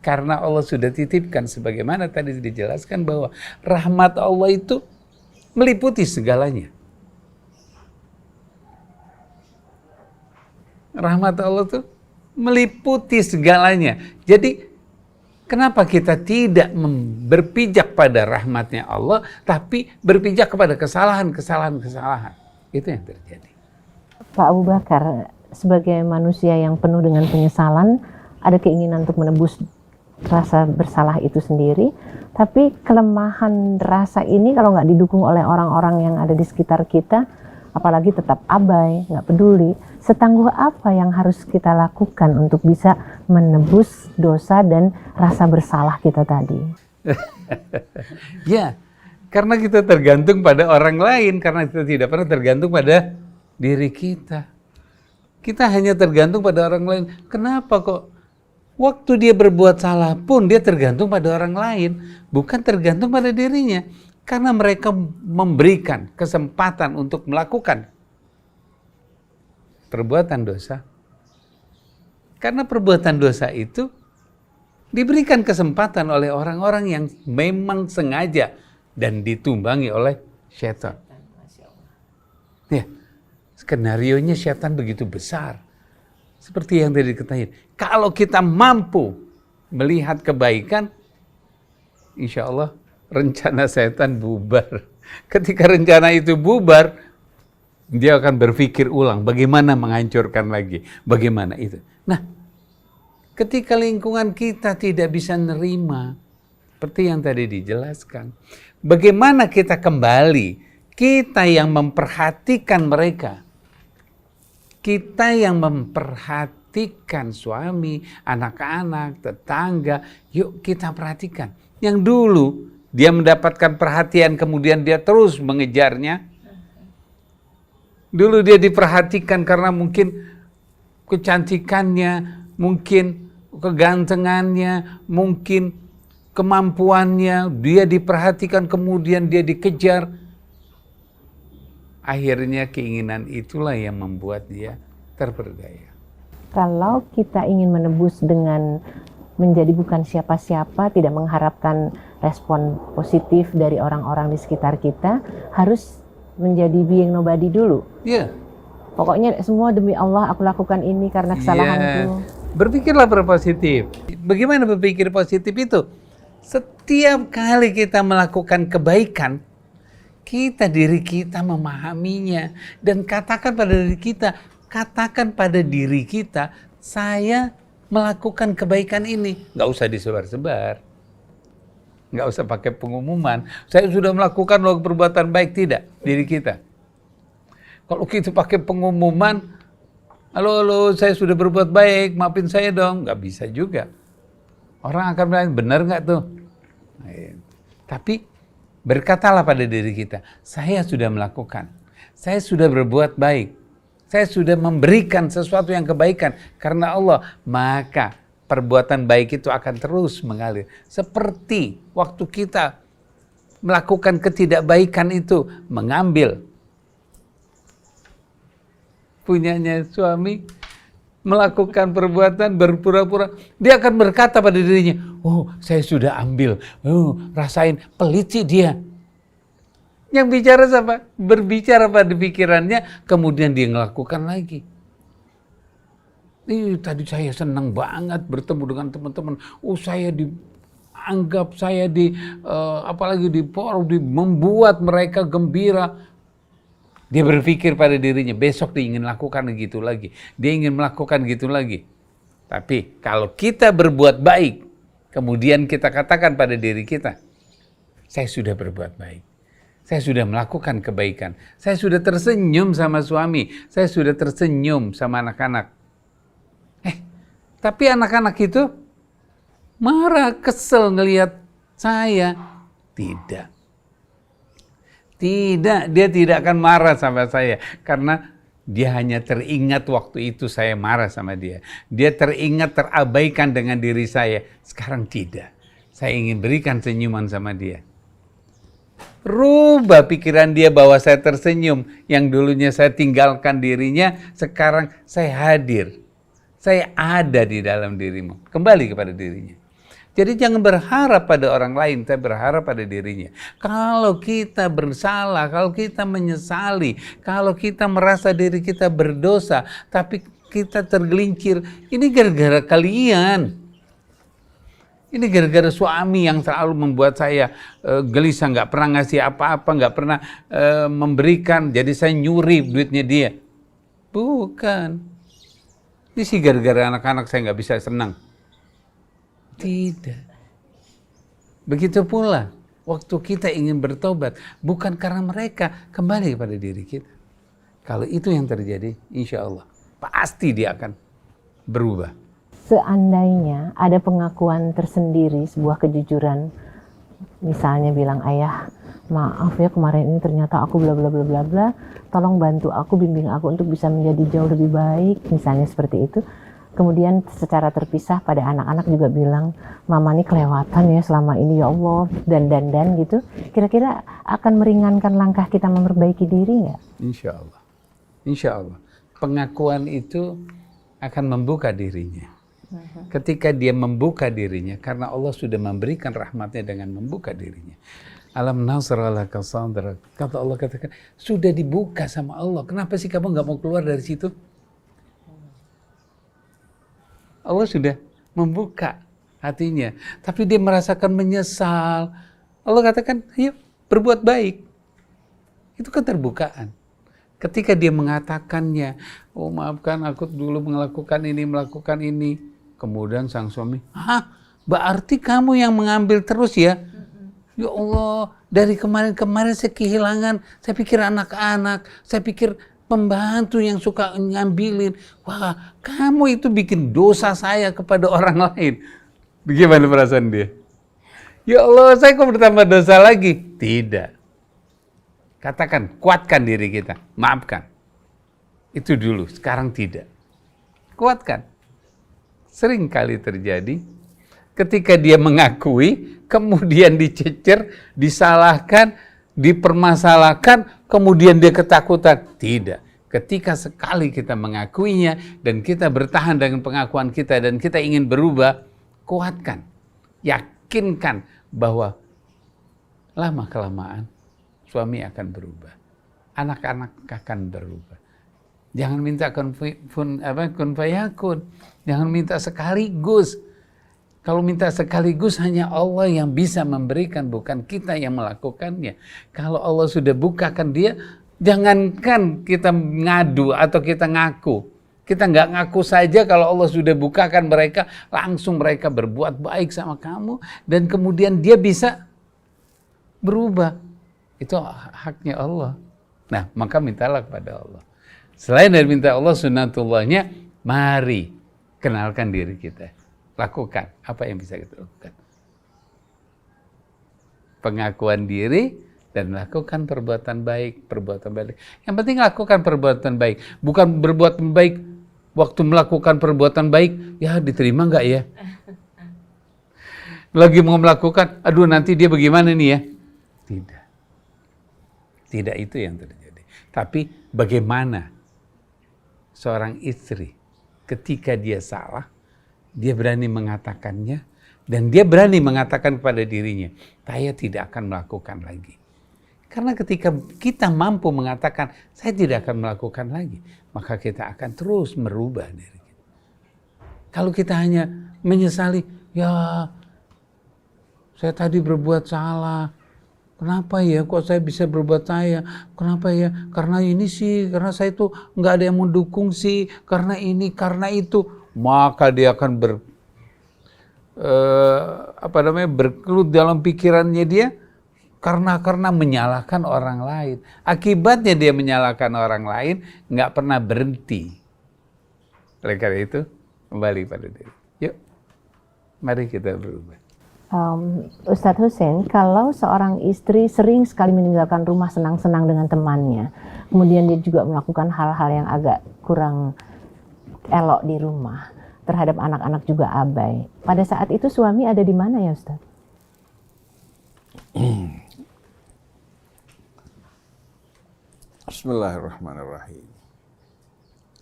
Karena Allah sudah titipkan sebagaimana tadi dijelaskan bahwa rahmat Allah itu meliputi segalanya. Rahmat Allah itu meliputi segalanya. Jadi kenapa kita tidak berpijak pada rahmatnya Allah, tapi berpijak kepada kesalahan. Itu yang terjadi. Pak Abu Bakar, sebagai manusia yang penuh dengan penyesalan, ada keinginan untuk menebus rasa bersalah itu sendiri, tapi kelemahan rasa ini kalau nggak didukung oleh orang-orang yang ada di sekitar kita, apalagi tetap abai, nggak peduli, setangguh apa yang harus kita lakukan untuk bisa menebus dosa dan rasa bersalah kita tadi? Ya, karena kita tergantung pada orang lain, karena kita tidak pernah tergantung pada diri kita. Kita hanya tergantung pada orang lain. Kenapa kok waktu dia berbuat salah pun dia tergantung pada orang lain, bukan tergantung pada dirinya. Karena mereka memberikan kesempatan untuk melakukan perbuatan dosa. Karena perbuatan dosa itu diberikan kesempatan oleh orang-orang yang memang sengaja dan ditumbangi oleh syaitan. Ya, skenarionya syaitan begitu besar. Seperti yang tadi diketahui. Kalau kita mampu melihat kebaikan, insya Allah rencana setan bubar. Ketika rencana itu bubar, dia akan berpikir ulang bagaimana menghancurkan lagi, bagaimana itu. Nah, ketika lingkungan kita tidak bisa nerima, seperti yang tadi dijelaskan, bagaimana kita kembali, kita yang memperhatikan mereka, kita yang memperhatikan suami, anak-anak, tetangga, yuk kita perhatikan. Yang dulu dia mendapatkan perhatian, kemudian dia terus mengejarnya. Dulu dia diperhatikan karena mungkin kecantikannya, mungkin kegantengannya, mungkin kemampuannya. Dia diperhatikan, kemudian dia dikejar. Akhirnya keinginan itulah yang membuat dia terperdaya. Kalau kita ingin menebus dengan menjadi bukan siapa-siapa, tidak mengharapkan respon positif dari orang-orang di sekitar kita, harus menjadi being nobody dulu. Iya. Pokoknya semua demi Allah aku lakukan ini karena kesalahanku. Berpikirlah berpositif. Bagaimana berpikir positif itu? Setiap kali kita melakukan kebaikan, diri kita memahaminya dan katakan pada diri kita, saya melakukan kebaikan ini. Nggak usah disebar-sebar. Nggak usah pakai pengumuman. Saya sudah melakukan perbuatan baik, tidak. Diri kita. Kalau kita pakai pengumuman, halo, saya sudah berbuat baik, maafin saya dong. Nggak bisa juga. Orang akan bilang, benar nggak tuh? Tapi berkatalah pada diri kita, saya sudah melakukan. Saya sudah berbuat baik. Saya sudah memberikan sesuatu yang kebaikan karena Allah, maka perbuatan baik itu akan terus mengalir. Seperti waktu kita melakukan ketidakbaikan itu, mengambil punyanya suami, melakukan perbuatan berpura-pura, dia akan berkata pada dirinya, oh saya sudah ambil, rasain, pelit sih dia. Yang bicara siapa? Berbicara pada pikirannya, kemudian dia melakukan lagi. Tadi saya senang banget bertemu dengan teman-teman. Oh saya dianggap, apalagi di forum, membuat mereka gembira. Dia berpikir pada dirinya, besok dia ingin lakukan gitu lagi. Dia ingin melakukan gitu lagi. Tapi kalau kita berbuat baik, kemudian kita katakan pada diri kita, saya sudah berbuat baik. Saya sudah melakukan kebaikan. Saya sudah tersenyum sama suami. Saya sudah tersenyum sama anak-anak. Tapi anak-anak itu marah, kesel ngelihat saya. Tidak. Tidak, dia tidak akan marah sama saya. Karena dia hanya teringat waktu itu saya marah sama dia. Dia teringat terabaikan dengan diri saya. Sekarang tidak. Saya ingin berikan senyuman sama dia. Rubah pikiran dia bahwa saya tersenyum. Yang dulunya saya tinggalkan dirinya, sekarang saya hadir. Saya ada di dalam dirimu. Kembali kepada dirinya. Jadi jangan berharap pada orang lain, saya berharap pada dirinya. Kalau kita bersalah, kalau kita menyesali, kalau kita merasa diri kita berdosa, tapi kita tergelincir, ini gara-gara kalian. Ini gara-gara suami yang selalu membuat saya gelisah, nggak pernah ngasih apa-apa, nggak pernah memberikan, jadi saya nyuri duitnya dia. Bukan. Ini sih gara-gara anak-anak saya nggak bisa senang. Tidak. Begitu pula waktu kita ingin bertobat, bukan karena mereka, kembali kepada diri kita. Kalau itu yang terjadi, insya Allah pasti dia akan berubah. Seandainya ada pengakuan tersendiri, sebuah kejujuran, misalnya bilang, ayah maaf ya kemarin ini ternyata aku bla bla bla bla bla, tolong bantu aku, bimbing aku untuk bisa menjadi jauh lebih baik, misalnya seperti itu. Kemudian secara terpisah pada anak-anak juga bilang, mama ini kelewatan ya selama ini ya Allah, dan gitu. Kira-kira akan meringankan langkah kita memperbaiki diri nggak? Insya Allah. Insya Allah. Pengakuan itu akan membuka dirinya. Ketika dia membuka dirinya, karena Allah sudah memberikan rahmatnya dengan membuka dirinya. Alam nasra laka sadrak. Kata Allah, katakan, sudah dibuka sama Allah. Kenapa sih kamu nggak mau keluar dari situ? Allah sudah membuka hatinya, tapi dia merasakan menyesal. Allah katakan, ayo berbuat baik. Itu keterbukaan. Ketika dia mengatakannya, oh maafkan aku dulu melakukan ini. Kemudian sang suami, berarti kamu yang mengambil terus ya? Ya Allah, dari kemarin-kemarin saya kehilangan, saya pikir anak-anak, saya pikir pembantu yang suka ngambilin. Wah, kamu itu bikin dosa saya kepada orang lain. Bagaimana perasaan dia? Ya Allah, saya kok bertambah dosa lagi? Tidak. Katakan, kuatkan diri kita. Maafkan. Itu dulu, sekarang tidak. Kuatkan. Sering kali terjadi, ketika dia mengakui, kemudian dicecer, disalahkan, dipermasalahkan, kemudian dia ketakutan. Tidak. Ketika sekali kita mengakuinya dan kita bertahan dengan pengakuan kita dan kita ingin berubah, kuatkan, yakinkan bahwa lama-kelamaan suami akan berubah, anak-anak akan berubah. Jangan minta kun fayakun, jangan minta sekaligus. Kalau minta sekaligus hanya Allah yang bisa memberikan, bukan kita yang melakukannya. Kalau Allah sudah bukakan dia, jangankan kita ngadu atau kita ngaku. Kita nggak ngaku saja, kalau Allah sudah bukakan mereka, langsung mereka berbuat baik sama kamu, dan kemudian dia bisa berubah. Itu haknya Allah. Nah, maka mintalah kepada Allah. Selain dari minta Allah, sunnatullahnya, mari kenalkan diri kita. Lakukan apa yang bisa kita lakukan. Pengakuan diri dan lakukan perbuatan baik, Yang penting lakukan perbuatan baik. Bukan berbuat baik, waktu melakukan perbuatan baik, ya diterima nggak ya? Lagi mau melakukan, aduh nanti dia bagaimana nih ya? Tidak. Tidak itu yang terjadi. Tapi bagaimana seorang istri ketika dia salah, dia berani mengatakannya, dan dia berani mengatakan kepada dirinya, saya tidak akan melakukan lagi. Karena ketika kita mampu mengatakan, saya tidak akan melakukan lagi, maka kita akan terus merubah diri kita. Kalau kita hanya menyesali, ya saya tadi berbuat salah, Kenapa ya kok saya bisa berbuat saya? Kenapa ya? Karena ini sih, karena saya itu nggak ada yang mendukung sih, karena ini, karena itu. Maka dia akan berkelut dalam pikirannya dia karena menyalahkan orang lain. Akibatnya dia menyalahkan orang lain, nggak pernah berhenti. Oleh karena itu, kembali pada diri. Yuk, mari kita berubah. Ustadz Hussein, kalau seorang istri sering sekali meninggalkan rumah senang-senang dengan temannya, kemudian dia juga melakukan hal-hal yang agak kurang elok di rumah, terhadap anak-anak juga abai. Pada saat itu suami ada di mana ya Ustadz? Bismillahirrahmanirrahim.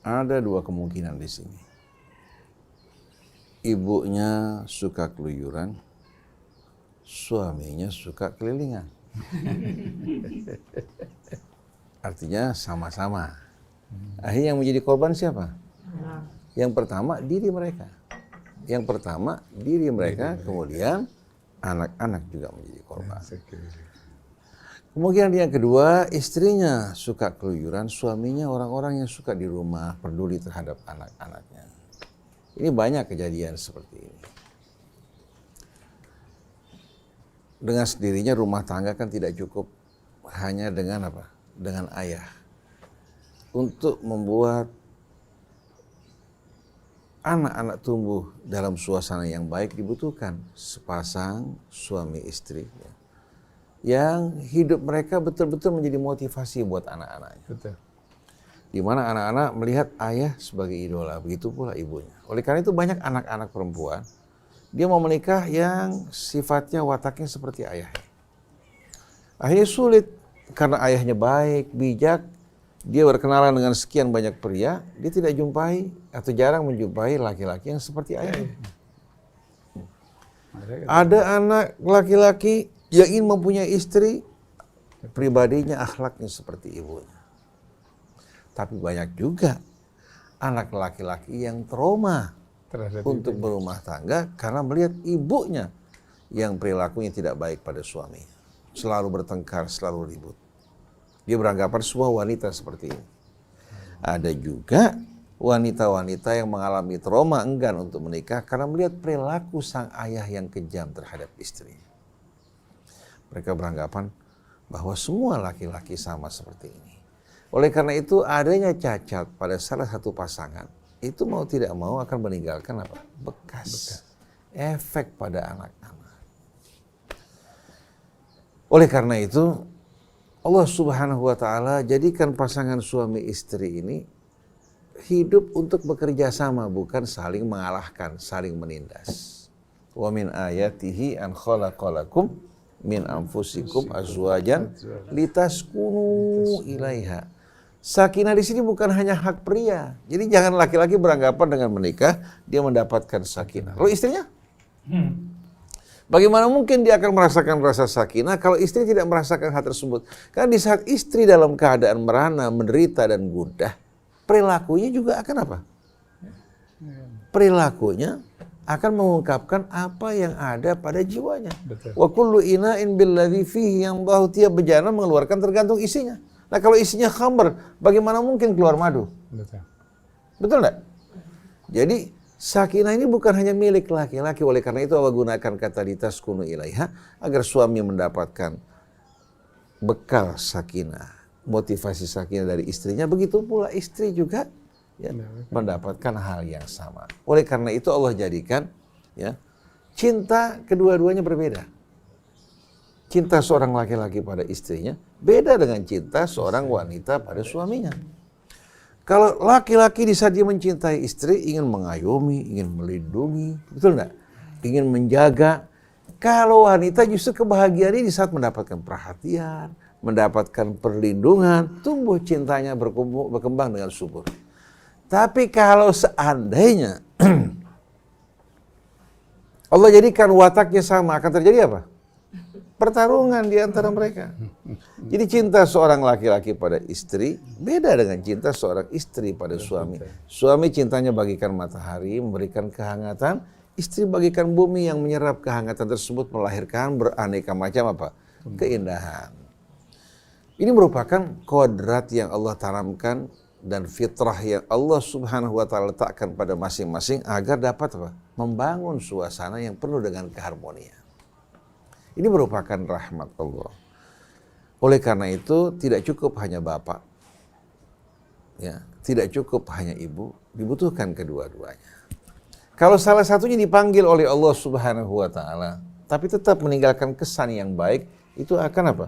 Ada dua kemungkinan di sini. Ibunya suka keluyuran, suaminya suka kelilingan. Artinya sama-sama. Akhirnya yang menjadi korban siapa? Yang pertama diri mereka. Kemudian anak-anak juga menjadi korban. Kemudian yang kedua, istrinya suka keluyuran, suaminya orang-orang yang suka di rumah, peduli terhadap anak-anaknya. Ini banyak kejadian seperti ini. Dengan sendirinya rumah tangga kan tidak cukup hanya dengan apa? Dengan ayah. Untuk membuat anak-anak tumbuh dalam suasana yang baik dibutuhkan sepasang suami istri yang hidup mereka betul-betul menjadi motivasi buat anak-anaknya. Betul. Di mana anak-anak melihat ayah sebagai idola, begitu pula ibunya. Oleh karena itu banyak anak-anak perempuan, dia mau menikah yang sifatnya wataknya seperti ayahnya. Akhirnya sulit, karena ayahnya baik, bijak, dia berkenalan dengan sekian banyak pria, dia tidak jumpai atau jarang menjumpai laki-laki yang seperti ayahnya. Ada anak laki-laki yang ingin mempunyai istri, pribadinya akhlaknya seperti ibunya. Tapi banyak juga anak laki-laki yang trauma untuk berumah tangga karena melihat ibunya yang perilakunya tidak baik pada suaminya. Selalu bertengkar, selalu ribut. Dia beranggapan semua wanita seperti ini. Ada juga wanita-wanita yang mengalami trauma enggan untuk menikah karena melihat perilaku sang ayah yang kejam terhadap istrinya. Mereka beranggapan bahwa semua laki-laki sama seperti ini. Oleh karena itu adanya cacat pada salah satu pasangan, itu mau tidak mau akan meninggalkan apa? Bekas. Efek pada anak-anak. Oleh karena itu Allah Subhanahu wa taala jadikan pasangan suami istri ini hidup untuk bekerja sama, bukan saling mengalahkan, saling menindas. Wa min ayatihi an khalaqalakum min anfusikum azwajan litaskunu ilaiha. Sakinah di sini bukan hanya hak pria. Jadi jangan laki-laki beranggapan dengan menikah dia mendapatkan sakinah. Lalu istrinya? Bagaimana mungkin dia akan merasakan rasa sakinah kalau istri tidak merasakan hal tersebut? Karena di saat istri dalam keadaan merana, menderita dan gundah, perilakunya juga akan apa? Perilakunya akan mengungkapkan apa yang ada pada jiwanya. Wa kullu ina'in billadhi fihi yang bahu tiap bejana mengeluarkan tergantung isinya. Nah kalau isinya khamr, bagaimana mungkin keluar madu? Betul enggak? Jadi sakinah ini bukan hanya milik laki-laki. Oleh karena itu Allah gunakan kata litaskunu ilaiha agar suami mendapatkan bekal sakinah, motivasi sakinah dari istrinya. Begitu pula istri juga ya, mendapatkan hal yang sama. Oleh karena itu Allah jadikan ya, cinta kedua-duanya berbeda. Cinta seorang laki-laki pada istrinya beda dengan cinta seorang wanita pada suaminya. Kalau laki-laki di saat dia mencintai istri ingin mengayomi, ingin melindungi, betul enggak? Ingin menjaga. Kalau wanita justru kebahagiaannya di saat mendapatkan perhatian, mendapatkan perlindungan, tumbuh cintanya berkembang dengan subur. Tapi kalau seandainya Allah jadikan wataknya sama, akan terjadi apa? Pertarungan di antara mereka. Jadi cinta seorang laki-laki pada istri beda dengan cinta seorang istri pada suami. Suami cintanya bagikan matahari, memberikan kehangatan. Istri bagikan bumi yang menyerap kehangatan tersebut, melahirkan beraneka macam apa? keindahan. Ini merupakan kodrat yang Allah tanamkan dan fitrah yang Allah Subhanahu wa Ta'ala letakkan pada masing-masing agar dapat apa? Membangun suasana yang penuh dengan keharmonian. Ini merupakan rahmat Allah. Oleh karena itu tidak cukup hanya bapak, ya, tidak cukup hanya ibu, dibutuhkan kedua-duanya. Kalau salah satunya dipanggil oleh Allah Subhanahu wa Ta'ala, tapi tetap meninggalkan kesan yang baik, itu akan apa?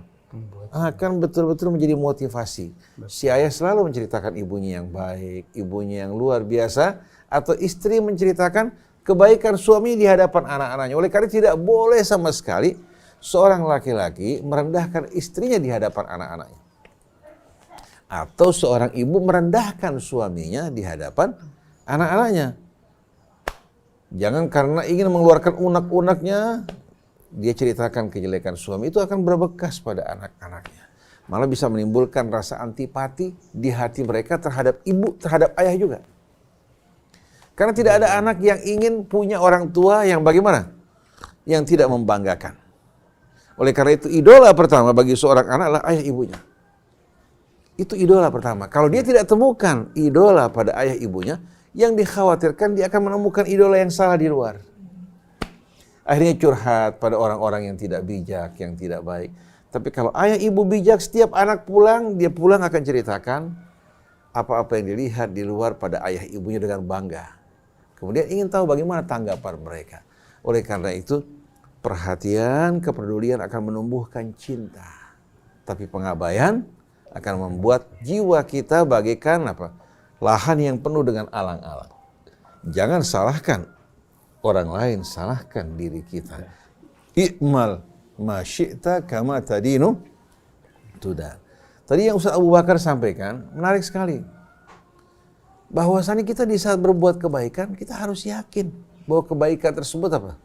Akan betul-betul menjadi motivasi. Si ayah selalu menceritakan ibunya yang baik, ibunya yang luar biasa, atau istri menceritakan kebaikan suami di hadapan anak-anaknya. Oleh karena tidak boleh sama sekali seorang laki-laki merendahkan istrinya di hadapan anak-anaknya. Atau seorang ibu merendahkan suaminya di hadapan anak-anaknya. Jangan karena ingin mengeluarkan unek-uneknya, dia ceritakan kejelekan suami, itu akan berbekas pada anak-anaknya. Malah bisa menimbulkan rasa antipati di hati mereka terhadap ibu, terhadap ayah juga. Karena tidak ada anak yang ingin punya orang tua yang bagaimana? Yang tidak membanggakan. Oleh karena itu idola pertama bagi seorang anak adalah ayah ibunya. Itu idola pertama. Kalau dia tidak temukan idola pada ayah ibunya, yang dikhawatirkan dia akan menemukan idola yang salah di luar. Akhirnya curhat pada orang-orang yang tidak bijak, yang tidak baik. Tapi kalau ayah ibu bijak, setiap anak pulang, dia pulang akan ceritakan apa-apa yang dilihat di luar pada ayah ibunya dengan bangga. Kemudian ingin tahu bagaimana tanggapan mereka. Oleh karena itu, perhatian, kepedulian akan menumbuhkan cinta. Tapi pengabaian akan membuat jiwa kita bagaikan apa? Lahan yang penuh dengan alang-alang. Jangan salahkan orang lain, salahkan diri kita. I'mal ma syi'ta kama tadinu tudan. Tadi yang Ustaz Abu Bakar sampaikan menarik sekali. Bahwasanya kita di saat berbuat kebaikan, kita harus yakin bahwa kebaikan tersebut apa?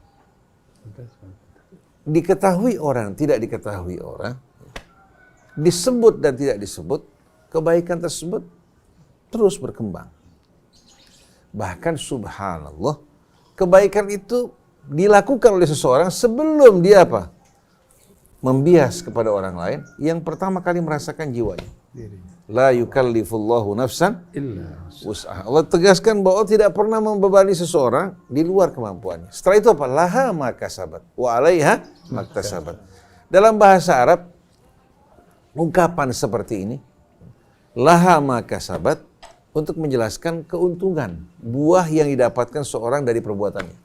Diketahui orang, tidak diketahui orang. Disebut dan tidak disebut, kebaikan tersebut terus berkembang. Bahkan subhanallah, kebaikan itu dilakukan oleh seseorang sebelum dia apa? Membias kepada orang lain, yang pertama kali merasakan jiwanya. La yukallifullahu nafsan illa wus'aha. Allah tegaskan bahwa tidak pernah membebani seseorang di luar kemampuannya. Setelah itu apa? Laha ma kasabat wa 'alaiha maktasabat. Dalam bahasa Arab, ungkapan seperti ini, laha ma kasabat, untuk menjelaskan keuntungan, buah yang didapatkan seorang dari perbuatannya.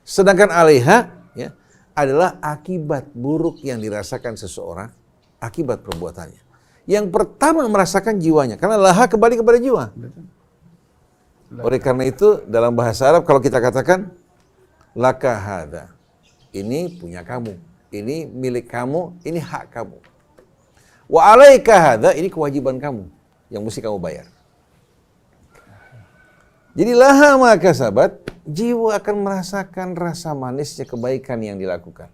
Sedangkan 'alaiha, ya, adalah akibat buruk yang dirasakan seseorang akibat perbuatannya. Yang pertama merasakan jiwanya, karena laha kembali kepada jiwa. Oleh karena itu dalam bahasa Arab kalau kita katakan laka hada, ini punya kamu, ini milik kamu, ini hak kamu. Wa 'alaika hada, ini kewajiban kamu yang mesti kamu bayar. Jadi laha ma kasabat, jiwa akan merasakan rasa manisnya kebaikan yang dilakukan.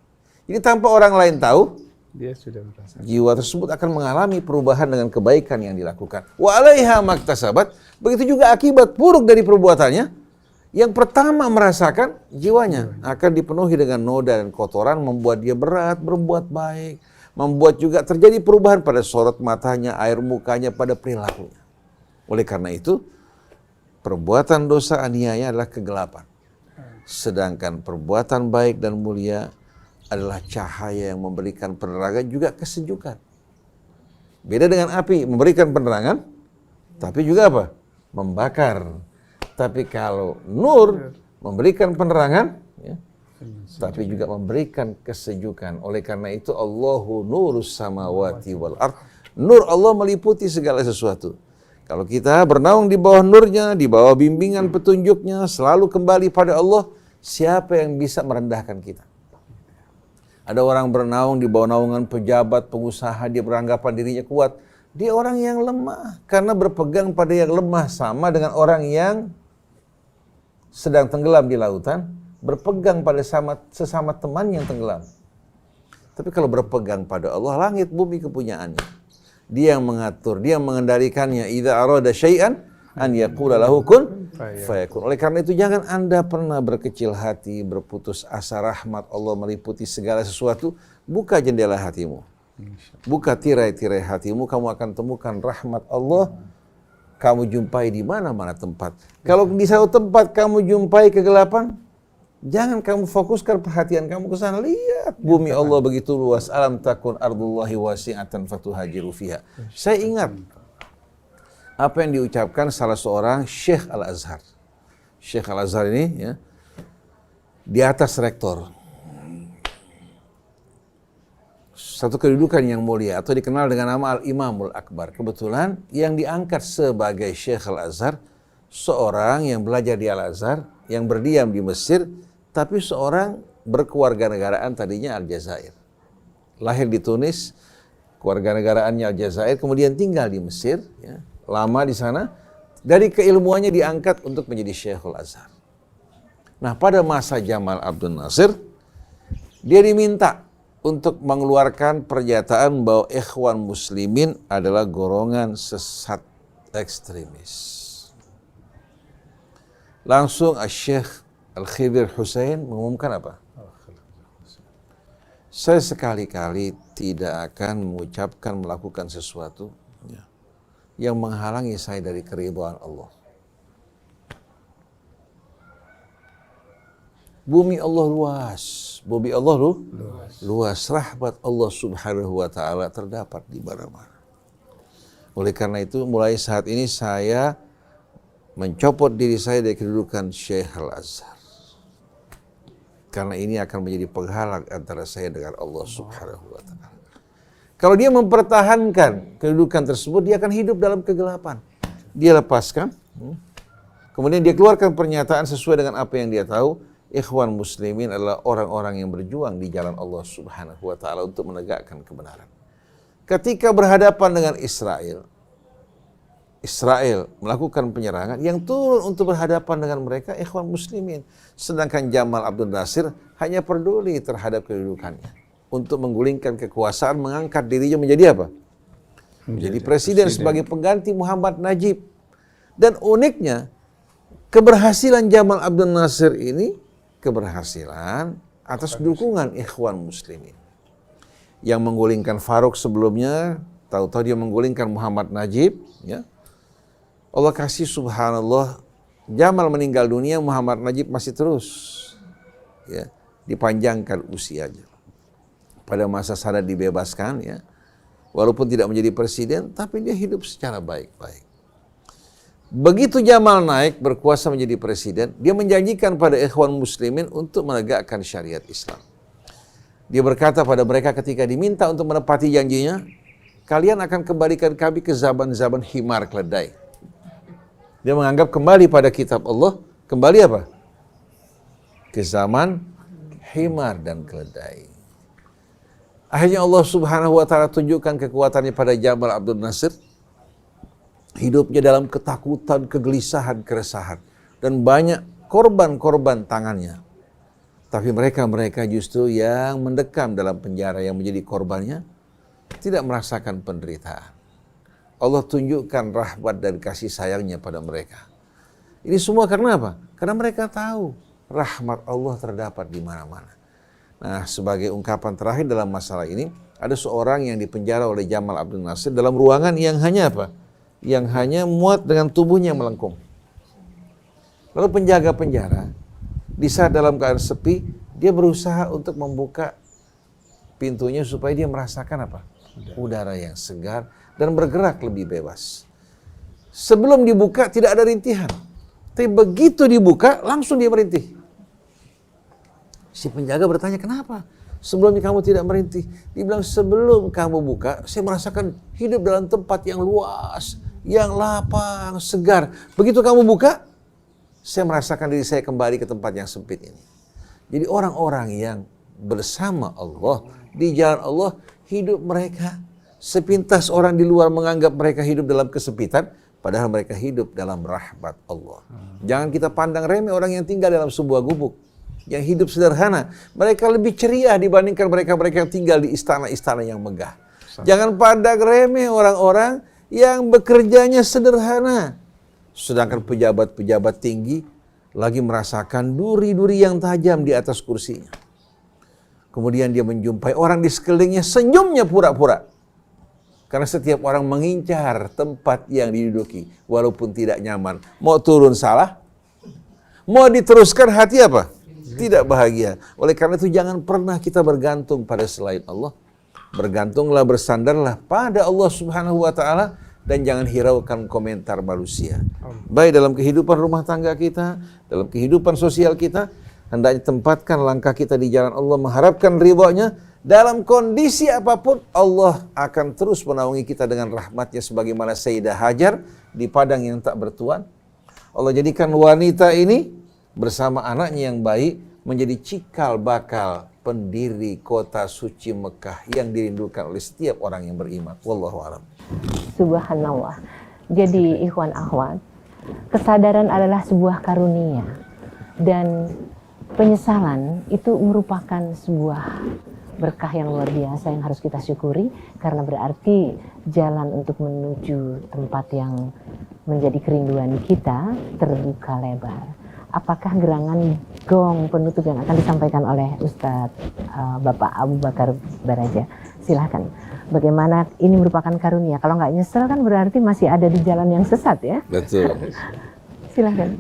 Jadi tanpa orang lain tahu, Dia sudah merasakan. jiwa tersebut akan mengalami perubahan dengan kebaikan yang dilakukan. Wa 'alaiha maktasabat, begitu juga akibat buruk dari perbuatannya. Yang pertama merasakan jiwanya akan dipenuhi dengan noda dan kotoran, membuat dia berat berbuat baik, membuat juga terjadi perubahan pada sorot matanya, air mukanya, pada perilakunya. Oleh karena itu, perbuatan dosa aniaya adalah kegelapan. Sedangkan perbuatan baik dan mulia adalah cahaya yang memberikan penerangan juga kesejukan. Beda dengan api, memberikan penerangan, tapi juga apa? Membakar. Tapi kalau nur, memberikan penerangan, ya, tapi juga memberikan kesejukan. Oleh karena itu, Allahu nurus samawati wal ard. Nur Allah meliputi segala sesuatu. Kalau kita bernaung di bawah nurnya, di bawah bimbingan petunjuknya, selalu kembali pada Allah, siapa yang bisa merendahkan kita? Ada orang bernaung di bawah naungan pejabat, pengusaha, dia beranggapan dirinya kuat. Dia orang yang lemah, karena berpegang pada yang lemah, sama dengan orang yang sedang tenggelam di lautan, berpegang pada sesama teman yang tenggelam. Tapi kalau berpegang pada Allah, langit bumi kepunyaannya. Dia yang mengatur, dia yang mengendalikannya. Idza arada syai'an an yaqula lahu kun fayakun. Oleh karena itu jangan Anda pernah berkecil hati, berputus asa. Rahmat Allah meliputi segala sesuatu. Buka jendela hatimu, buka tirai-tirai hatimu, kamu akan temukan rahmat Allah. Kamu jumpai di mana-mana tempat. Kalau di satu tempat kamu jumpai kegelapan, jangan kamu fokuskan perhatian kamu ke sana. Lihat bumi Allah begitu luas. Alam takun ardullahi wasi'atan fatuhajiru fiha. Saya ingat apa yang diucapkan salah seorang Syekh Al-Azhar. Syekh Al-Azhar ini ya, di atas rektor. Satu kedudukan yang mulia atau dikenal dengan nama Al-Imamul Akbar. Kebetulan yang diangkat sebagai Syekh Al-Azhar seorang yang belajar di Al-Azhar, yang berdiam di Mesir, tapi seorang berkewarganegaraan tadinya Aljazair. Lahir di Tunis, kewarganegaraannya Aljazair, kemudian tinggal di Mesir, ya, lama di sana. Dari keilmuannya diangkat untuk menjadi Syekhul Azhar. Nah, pada masa Jamal Abdul Nasir, dia diminta untuk mengeluarkan pernyataan bahwa ikhwan muslimin adalah golongan sesat ekstremis. Langsung Syekh Al-Khidir Husain mengumumkan apa? Saya sekali-kali tidak akan mengucapkan, melakukan sesuatu yang menghalangi saya dari keridhaan Allah. Bumi Allah luas, bumi Allah luas. Rahmat Allah Subhanahu wa taala terdapat di mana-mana. Oleh karena itu mulai saat ini saya mencopot diri saya dari kedudukan Syekh Al-Azhar. Karena ini akan menjadi penghalang antara saya dengan Allah Subhanahu wa taala. Kalau dia mempertahankan kedudukan tersebut, dia akan hidup dalam kegelapan. Dia lepaskan, kemudian dia keluarkan pernyataan sesuai dengan apa yang dia tahu. Ikhwan muslimin adalah orang-orang yang berjuang di jalan Allah Subhanahu wa taala untuk menegakkan kebenaran. Ketika berhadapan dengan Israel melakukan penyerangan, yang turun untuk berhadapan dengan mereka ikhwan muslimin. Sedangkan Jamal Abdul Nasir hanya peduli terhadap kedudukannya. Untuk menggulingkan kekuasaan, mengangkat dirinya menjadi apa? Menjadi presiden sebagai pengganti Muhammad Najib. Dan uniknya, keberhasilan Jamal Abdul Nasir ini, keberhasilan atas dukungan ikhwan muslimin. Yang menggulingkan Farouk sebelumnya, tahu-tahu dia menggulingkan Muhammad Najib, ya. Allah kasih subhanallah, Jamal meninggal dunia, Muhammad Najib masih terus, ya, dipanjangkan usianya. Pada masa Sadat dibebaskan, ya, walaupun tidak menjadi presiden, tapi dia hidup secara baik-baik. Begitu Jamal naik berkuasa menjadi presiden, dia menjanjikan pada ikhwan muslimin untuk menegakkan syariat Islam. Dia berkata pada mereka ketika diminta untuk menepati janjinya, kalian akan kembalikan kami ke zaman-zaman himar keledai. Dia menganggap kembali pada kitab Allah, kembali apa? Ke zaman himar dan keledai. Akhirnya Allah Subhanahu wa taala tunjukkan kekuatannya pada Jamal Abdul Nasir. Hidupnya dalam ketakutan, kegelisahan, keresahan, dan banyak korban-korban tangannya. Tapi mereka justru yang mendekam dalam penjara, yang menjadi korbannya, tidak merasakan penderitaan. Allah tunjukkan rahmat dan kasih sayangnya pada mereka. Ini semua karena apa? Karena mereka tahu rahmat Allah terdapat di mana-mana. Nah, sebagai ungkapan terakhir dalam masalah ini, ada seorang yang dipenjara oleh Jamal Abdul Nasir dalam ruangan yang hanya apa? Yang hanya muat dengan tubuhnya melengkung. Lalu penjaga penjara, di saat dalam keadaan sepi, dia berusaha untuk membuka pintunya supaya dia merasakan apa? Udara yang segar dan bergerak lebih bebas. Sebelum dibuka tidak ada rintihan. Tapi begitu dibuka, langsung dia merintih. Si penjaga bertanya, kenapa? Sebelumnya kamu tidak merintih. Dia bilang, sebelum kamu buka, saya merasakan hidup dalam tempat yang luas, yang lapang, segar. Begitu kamu buka, saya merasakan diri saya kembali ke tempat yang sempit ini. Jadi orang-orang yang bersama Allah, di jalan Allah, hidup mereka, sepintas orang di luar menganggap mereka hidup dalam kesempitan, padahal mereka hidup dalam rahmat Allah. Jangan kita pandang remeh orang yang tinggal dalam sebuah gubuk, yang hidup sederhana. Mereka lebih ceria dibandingkan mereka-mereka yang tinggal di istana-istana yang megah. Jangan pandang remeh orang-orang yang bekerjanya sederhana. Sedangkan pejabat-pejabat tinggi lagi merasakan duri-duri yang tajam di atas kursinya. Kemudian dia menjumpai orang di sekelilingnya, senyumnya pura-pura. Karena setiap orang mengincar tempat yang diduduki, walaupun tidak nyaman. Mau turun salah, mau diteruskan hati apa? Tidak bahagia. Oleh karena itu jangan pernah kita bergantung pada selain Allah. Bergantunglah, bersandarlah pada Allah Subhanahu wa Ta'ala. Dan jangan hiraukan komentar manusia. Baik dalam kehidupan rumah tangga kita, dalam kehidupan sosial kita, hendaknya tempatkan langkah kita di jalan Allah, mengharapkan ridhonya. Dalam kondisi apapun, Allah akan terus menaungi kita dengan rahmatnya, sebagaimana Sayyidah Hajar di padang yang tak bertuan. Allah jadikan wanita ini bersama anaknya yang baik menjadi cikal bakal pendiri kota suci Mekah yang dirindukan oleh setiap orang yang beriman. Wallahu a'lam. Subhanallah. Jadi ikhwan akhwat, kesadaran adalah sebuah karunia dan penyesalan itu merupakan sebuah berkah yang luar biasa yang harus kita syukuri, karena berarti jalan untuk menuju tempat yang menjadi kerinduan kita terbuka lebar. Apakah gerangan gong penutup yang akan disampaikan oleh Ustadz Bapak Abu Bakar Baraja? Silahkan. Bagaimana ini merupakan karunia? Kalau nggak nyesel kan berarti masih ada di jalan yang sesat ya? Betul. Silahkan.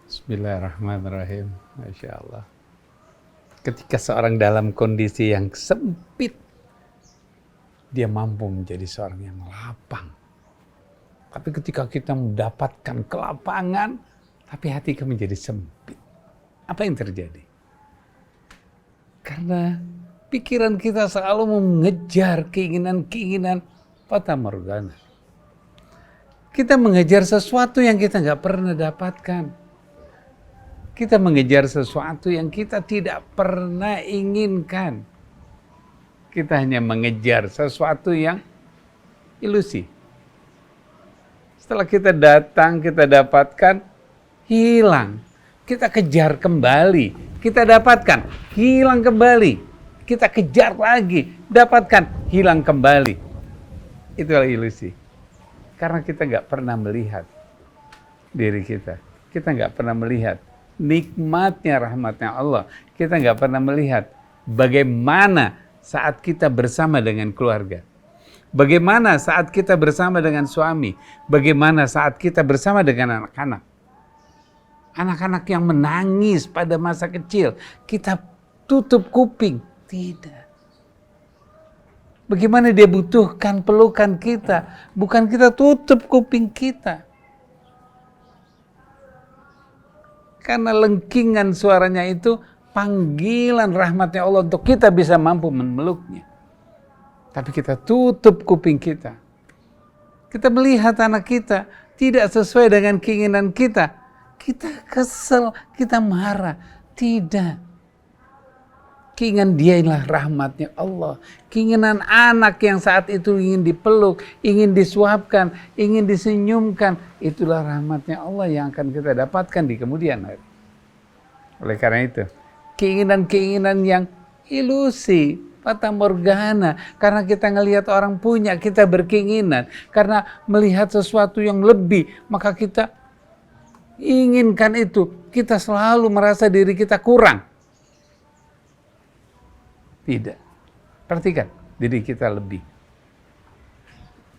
Bismillahirrahmanirrahim. Masya Allah. Ketika seorang dalam kondisi yang sempit, dia mampu menjadi seorang yang lapang. Tapi ketika kita mendapatkan kelapangan, tapi hati kita menjadi sempit. Apa yang terjadi? Karena pikiran kita selalu mengejar keinginan-keinginan fata morgana. Kita mengejar sesuatu yang kita nggak pernah dapatkan. Kita mengejar sesuatu yang kita tidak pernah inginkan. Kita hanya mengejar sesuatu yang ilusi. Setelah kita datang, kita dapatkan, hilang. Kita kejar kembali, kita dapatkan, hilang kembali. Kita kejar lagi, dapatkan, hilang kembali. Itulah ilusi. Karena kita nggak pernah melihat diri kita. Kita nggak pernah melihat nikmatnya rahmatnya Allah. Kita nggak pernah melihat bagaimana saat kita bersama dengan keluarga. Bagaimana saat kita bersama dengan suami. Bagaimana saat kita bersama dengan anak-anak. Anak-anak yang menangis pada masa kecil, kita tutup kuping. Tidak. Bagaimana dia butuhkan pelukan kita, bukan kita tutup kuping kita. Karena lengkingan suaranya itu panggilan rahmatnya Allah untuk kita bisa mampu memeluknya. Tapi kita tutup kuping kita. Kita melihat anak kita tidak sesuai dengan keinginan kita. Kita kesel, kita marah. Tidak. Keinginan dia adalah rahmatnya Allah. Keinginan anak yang saat itu ingin dipeluk, ingin disuapkan, ingin disenyumkan. Itulah rahmatnya Allah yang akan kita dapatkan di kemudian hari. Oleh karena itu, keinginan-keinginan yang ilusi, fata morgana. Karena kita ngelihat orang punya, kita berkeinginan. Karena melihat sesuatu yang lebih, maka kita inginkan itu. Kita selalu merasa diri kita kurang. Tidak. Perhatikan, diri kita lebih.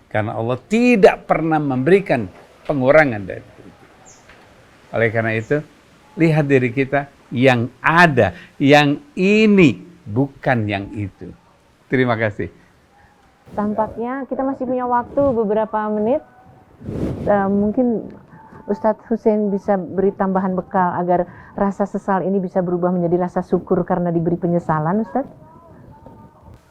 Karena Allah tidak pernah memberikan pengurangan dari diri kita. Oleh karena itu, lihat diri kita yang ada, yang ini, bukan yang itu. Terima kasih. Tampaknya kita masih punya waktu beberapa menit. Mungkin Ustadz Hussein bisa beri tambahan bekal agar rasa sesal ini bisa berubah menjadi rasa syukur karena diberi penyesalan, Ustadz.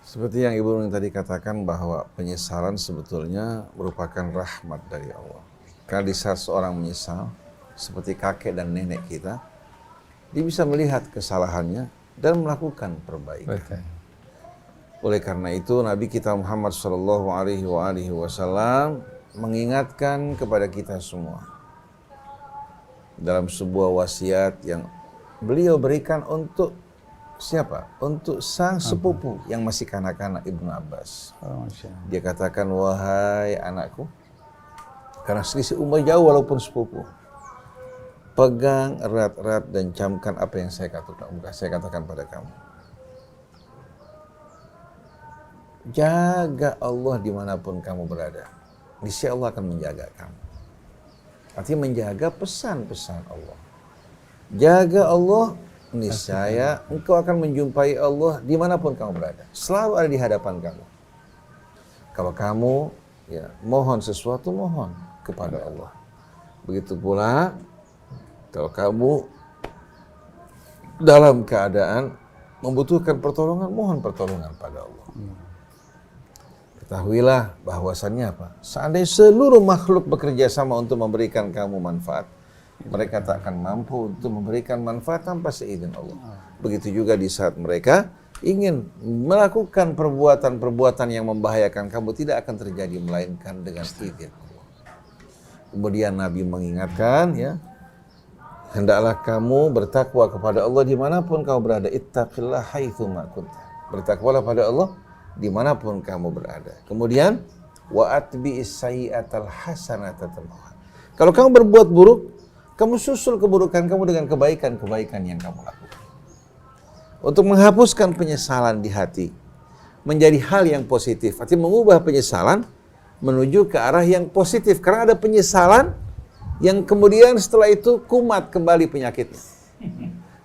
Seperti yang Ibu Nurul tadi katakan bahwa penyesalan sebetulnya merupakan rahmat dari Allah. Karena di saat seorang menyesal, seperti kakek dan nenek kita, dia bisa melihat kesalahannya dan melakukan perbaikan. Betul. Oleh karena itu Nabi kita Muhammad SAW mengingatkan kepada kita semua dalam sebuah wasiat yang beliau berikan untuk siapa? Untuk sang sepupu yang masih kanak-kanak, Ibnu Abbas. Dia katakan, wahai anakku, Karena selisih umur jauh walaupun sepupu. Pegang erat-erat dan camkan apa yang saya katakan pada kamu. Jaga Allah dimanapun kamu berada. Niscaya Allah akan menjaga kamu. Artinya menjaga pesan-pesan Allah. Jaga Allah, niscaya engkau akan menjumpai Allah dimanapun kamu berada. Selalu ada di hadapan kamu. Kalau kamu mohon sesuatu, mohon kepada Allah. Begitu pula kalau kamu dalam keadaan membutuhkan pertolongan, mohon pertolongan pada Allah. Ketahuilah bahwasannya apa? Seandainya seluruh makhluk bekerja sama untuk memberikan kamu manfaat, mereka tak akan mampu untuk memberikan manfaat tanpa seizin Allah. Begitu juga di saat mereka ingin melakukan perbuatan-perbuatan yang membahayakan kamu, tidak akan terjadi melainkan dengan izin Allah. Kemudian Nabi mengingatkan, hendaklah kamu bertakwa kepada Allah dimanapun kamu berada. Ittaqillah haitsu ma kunta. Bertakwalah pada Allah dimanapun kamu berada. Kemudian wa atbi'is sayyi'atal hasanata tamhuha. Kalau kamu berbuat buruk, kamu susul keburukan kamu dengan kebaikan-kebaikan yang kamu lakukan. Untuk menghapuskan penyesalan di hati menjadi hal yang positif. Artinya mengubah penyesalan menuju ke arah yang positif. Karena ada penyesalan yang kemudian setelah itu kumat kembali penyakitnya.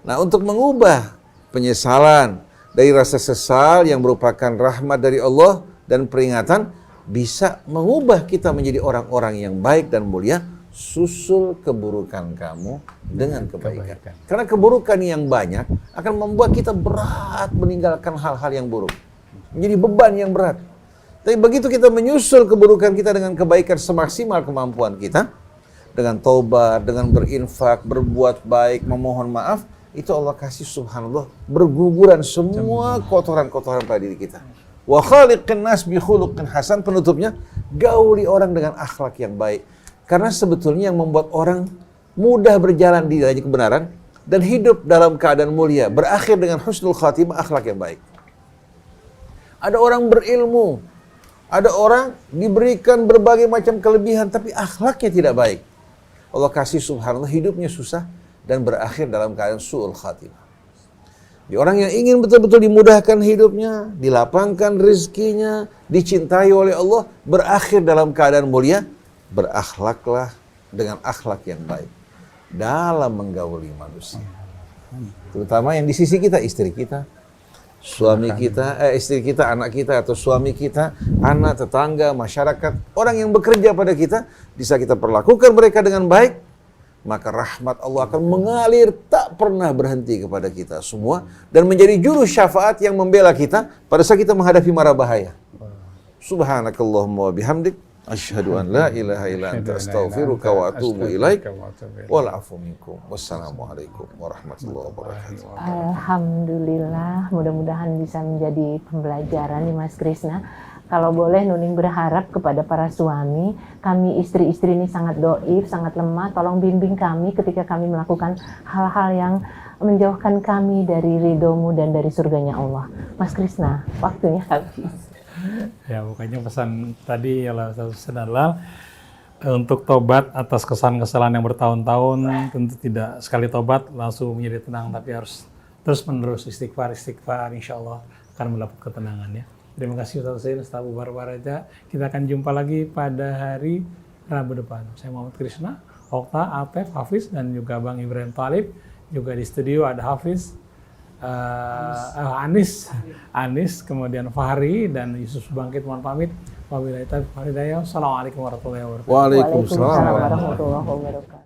Nah, untuk mengubah penyesalan dari rasa sesal yang merupakan rahmat dari Allah dan peringatan, bisa mengubah kita menjadi orang-orang yang baik dan mulia. Susul keburukan kamu dengan kebaikan. Karena keburukan yang banyak akan membuat kita berat meninggalkan hal-hal yang buruk. Menjadi beban yang berat. Tapi begitu kita menyusul keburukan kita dengan kebaikan semaksimal kemampuan kita, dengan taubat, dengan berinfak, berbuat baik, memohon maaf, itu Allah kasih subhanallah berguguran semua kotoran-kotoran pada diri kita. Wa khaliqin nas bi khuluqin hasan, penutupnya gauli orang dengan akhlak yang baik. Karena sebetulnya yang membuat orang mudah berjalan di jalan kebenaran dan hidup dalam keadaan mulia, berakhir dengan husnul khatimah, akhlak yang baik. Ada orang berilmu, ada orang diberikan berbagai macam kelebihan tapi akhlaknya tidak baik. Allah kasih subhanallah hidupnya susah dan berakhir dalam keadaan su'ul khatimah. Di orang yang ingin betul-betul dimudahkan hidupnya, dilapangkan rezekinya, dicintai oleh Allah, berakhir dalam keadaan mulia, berakhlaklah dengan akhlak yang baik dalam menggauli manusia. Terutama yang di sisi kita, istri kita, suami kita, istri kita, anak kita atau suami kita, anak, tetangga, masyarakat, orang yang bekerja pada kita, bisa kita perlakukan mereka dengan baik, maka rahmat Allah akan mengalir tak pernah berhenti kepada kita semua dan menjadi juru syafaat yang membela kita pada saat kita menghadapi mara bahaya. Subhanakallahumma wa bihamdik asyhadu an la ilaha illa anta astaghfiruka wa atubu ilaik. Wal afu minkum. Wassalamualaikum warahmatullahi wabarakatuh. Alhamdulillah, mudah-mudahan bisa menjadi pembelajaran nih Mas Krisna. Kalau boleh Nuning berharap kepada para suami, kami istri-istri ini sangat doif, sangat lemah, tolong bimbing kami ketika kami melakukan hal-hal yang menjauhkan kami dari ridhomu dan dari surganya Allah. Mas Krisna, waktunya habis. Ya, pokoknya pesan tadi adalah untuk tobat atas kesalahan-kesalahan yang bertahun-tahun, tentu tidak sekali tobat langsung menjadi tenang, tapi harus terus-menerus istighfar, insya Allah akan mendapat ketenangan ya. Terima kasih Ustaz Zain, Ustaz Abu Baraja. Kita akan jumpa lagi pada hari Rabu depan. Saya Muhammad Krisna, Okta, Atef, Hafiz, dan juga Bang Ibrahim Talib. Juga di studio ada Hafiz, Anis, kemudian Fahri dan Yusuf Bangkit. Mohon pamit. Wabillahi taufiq wal hidayah. Assalamualaikum warahmatullahi wabarakatuh. Waalaikumsalam Waalaikumsalam warahmatullahi wabarakatuh.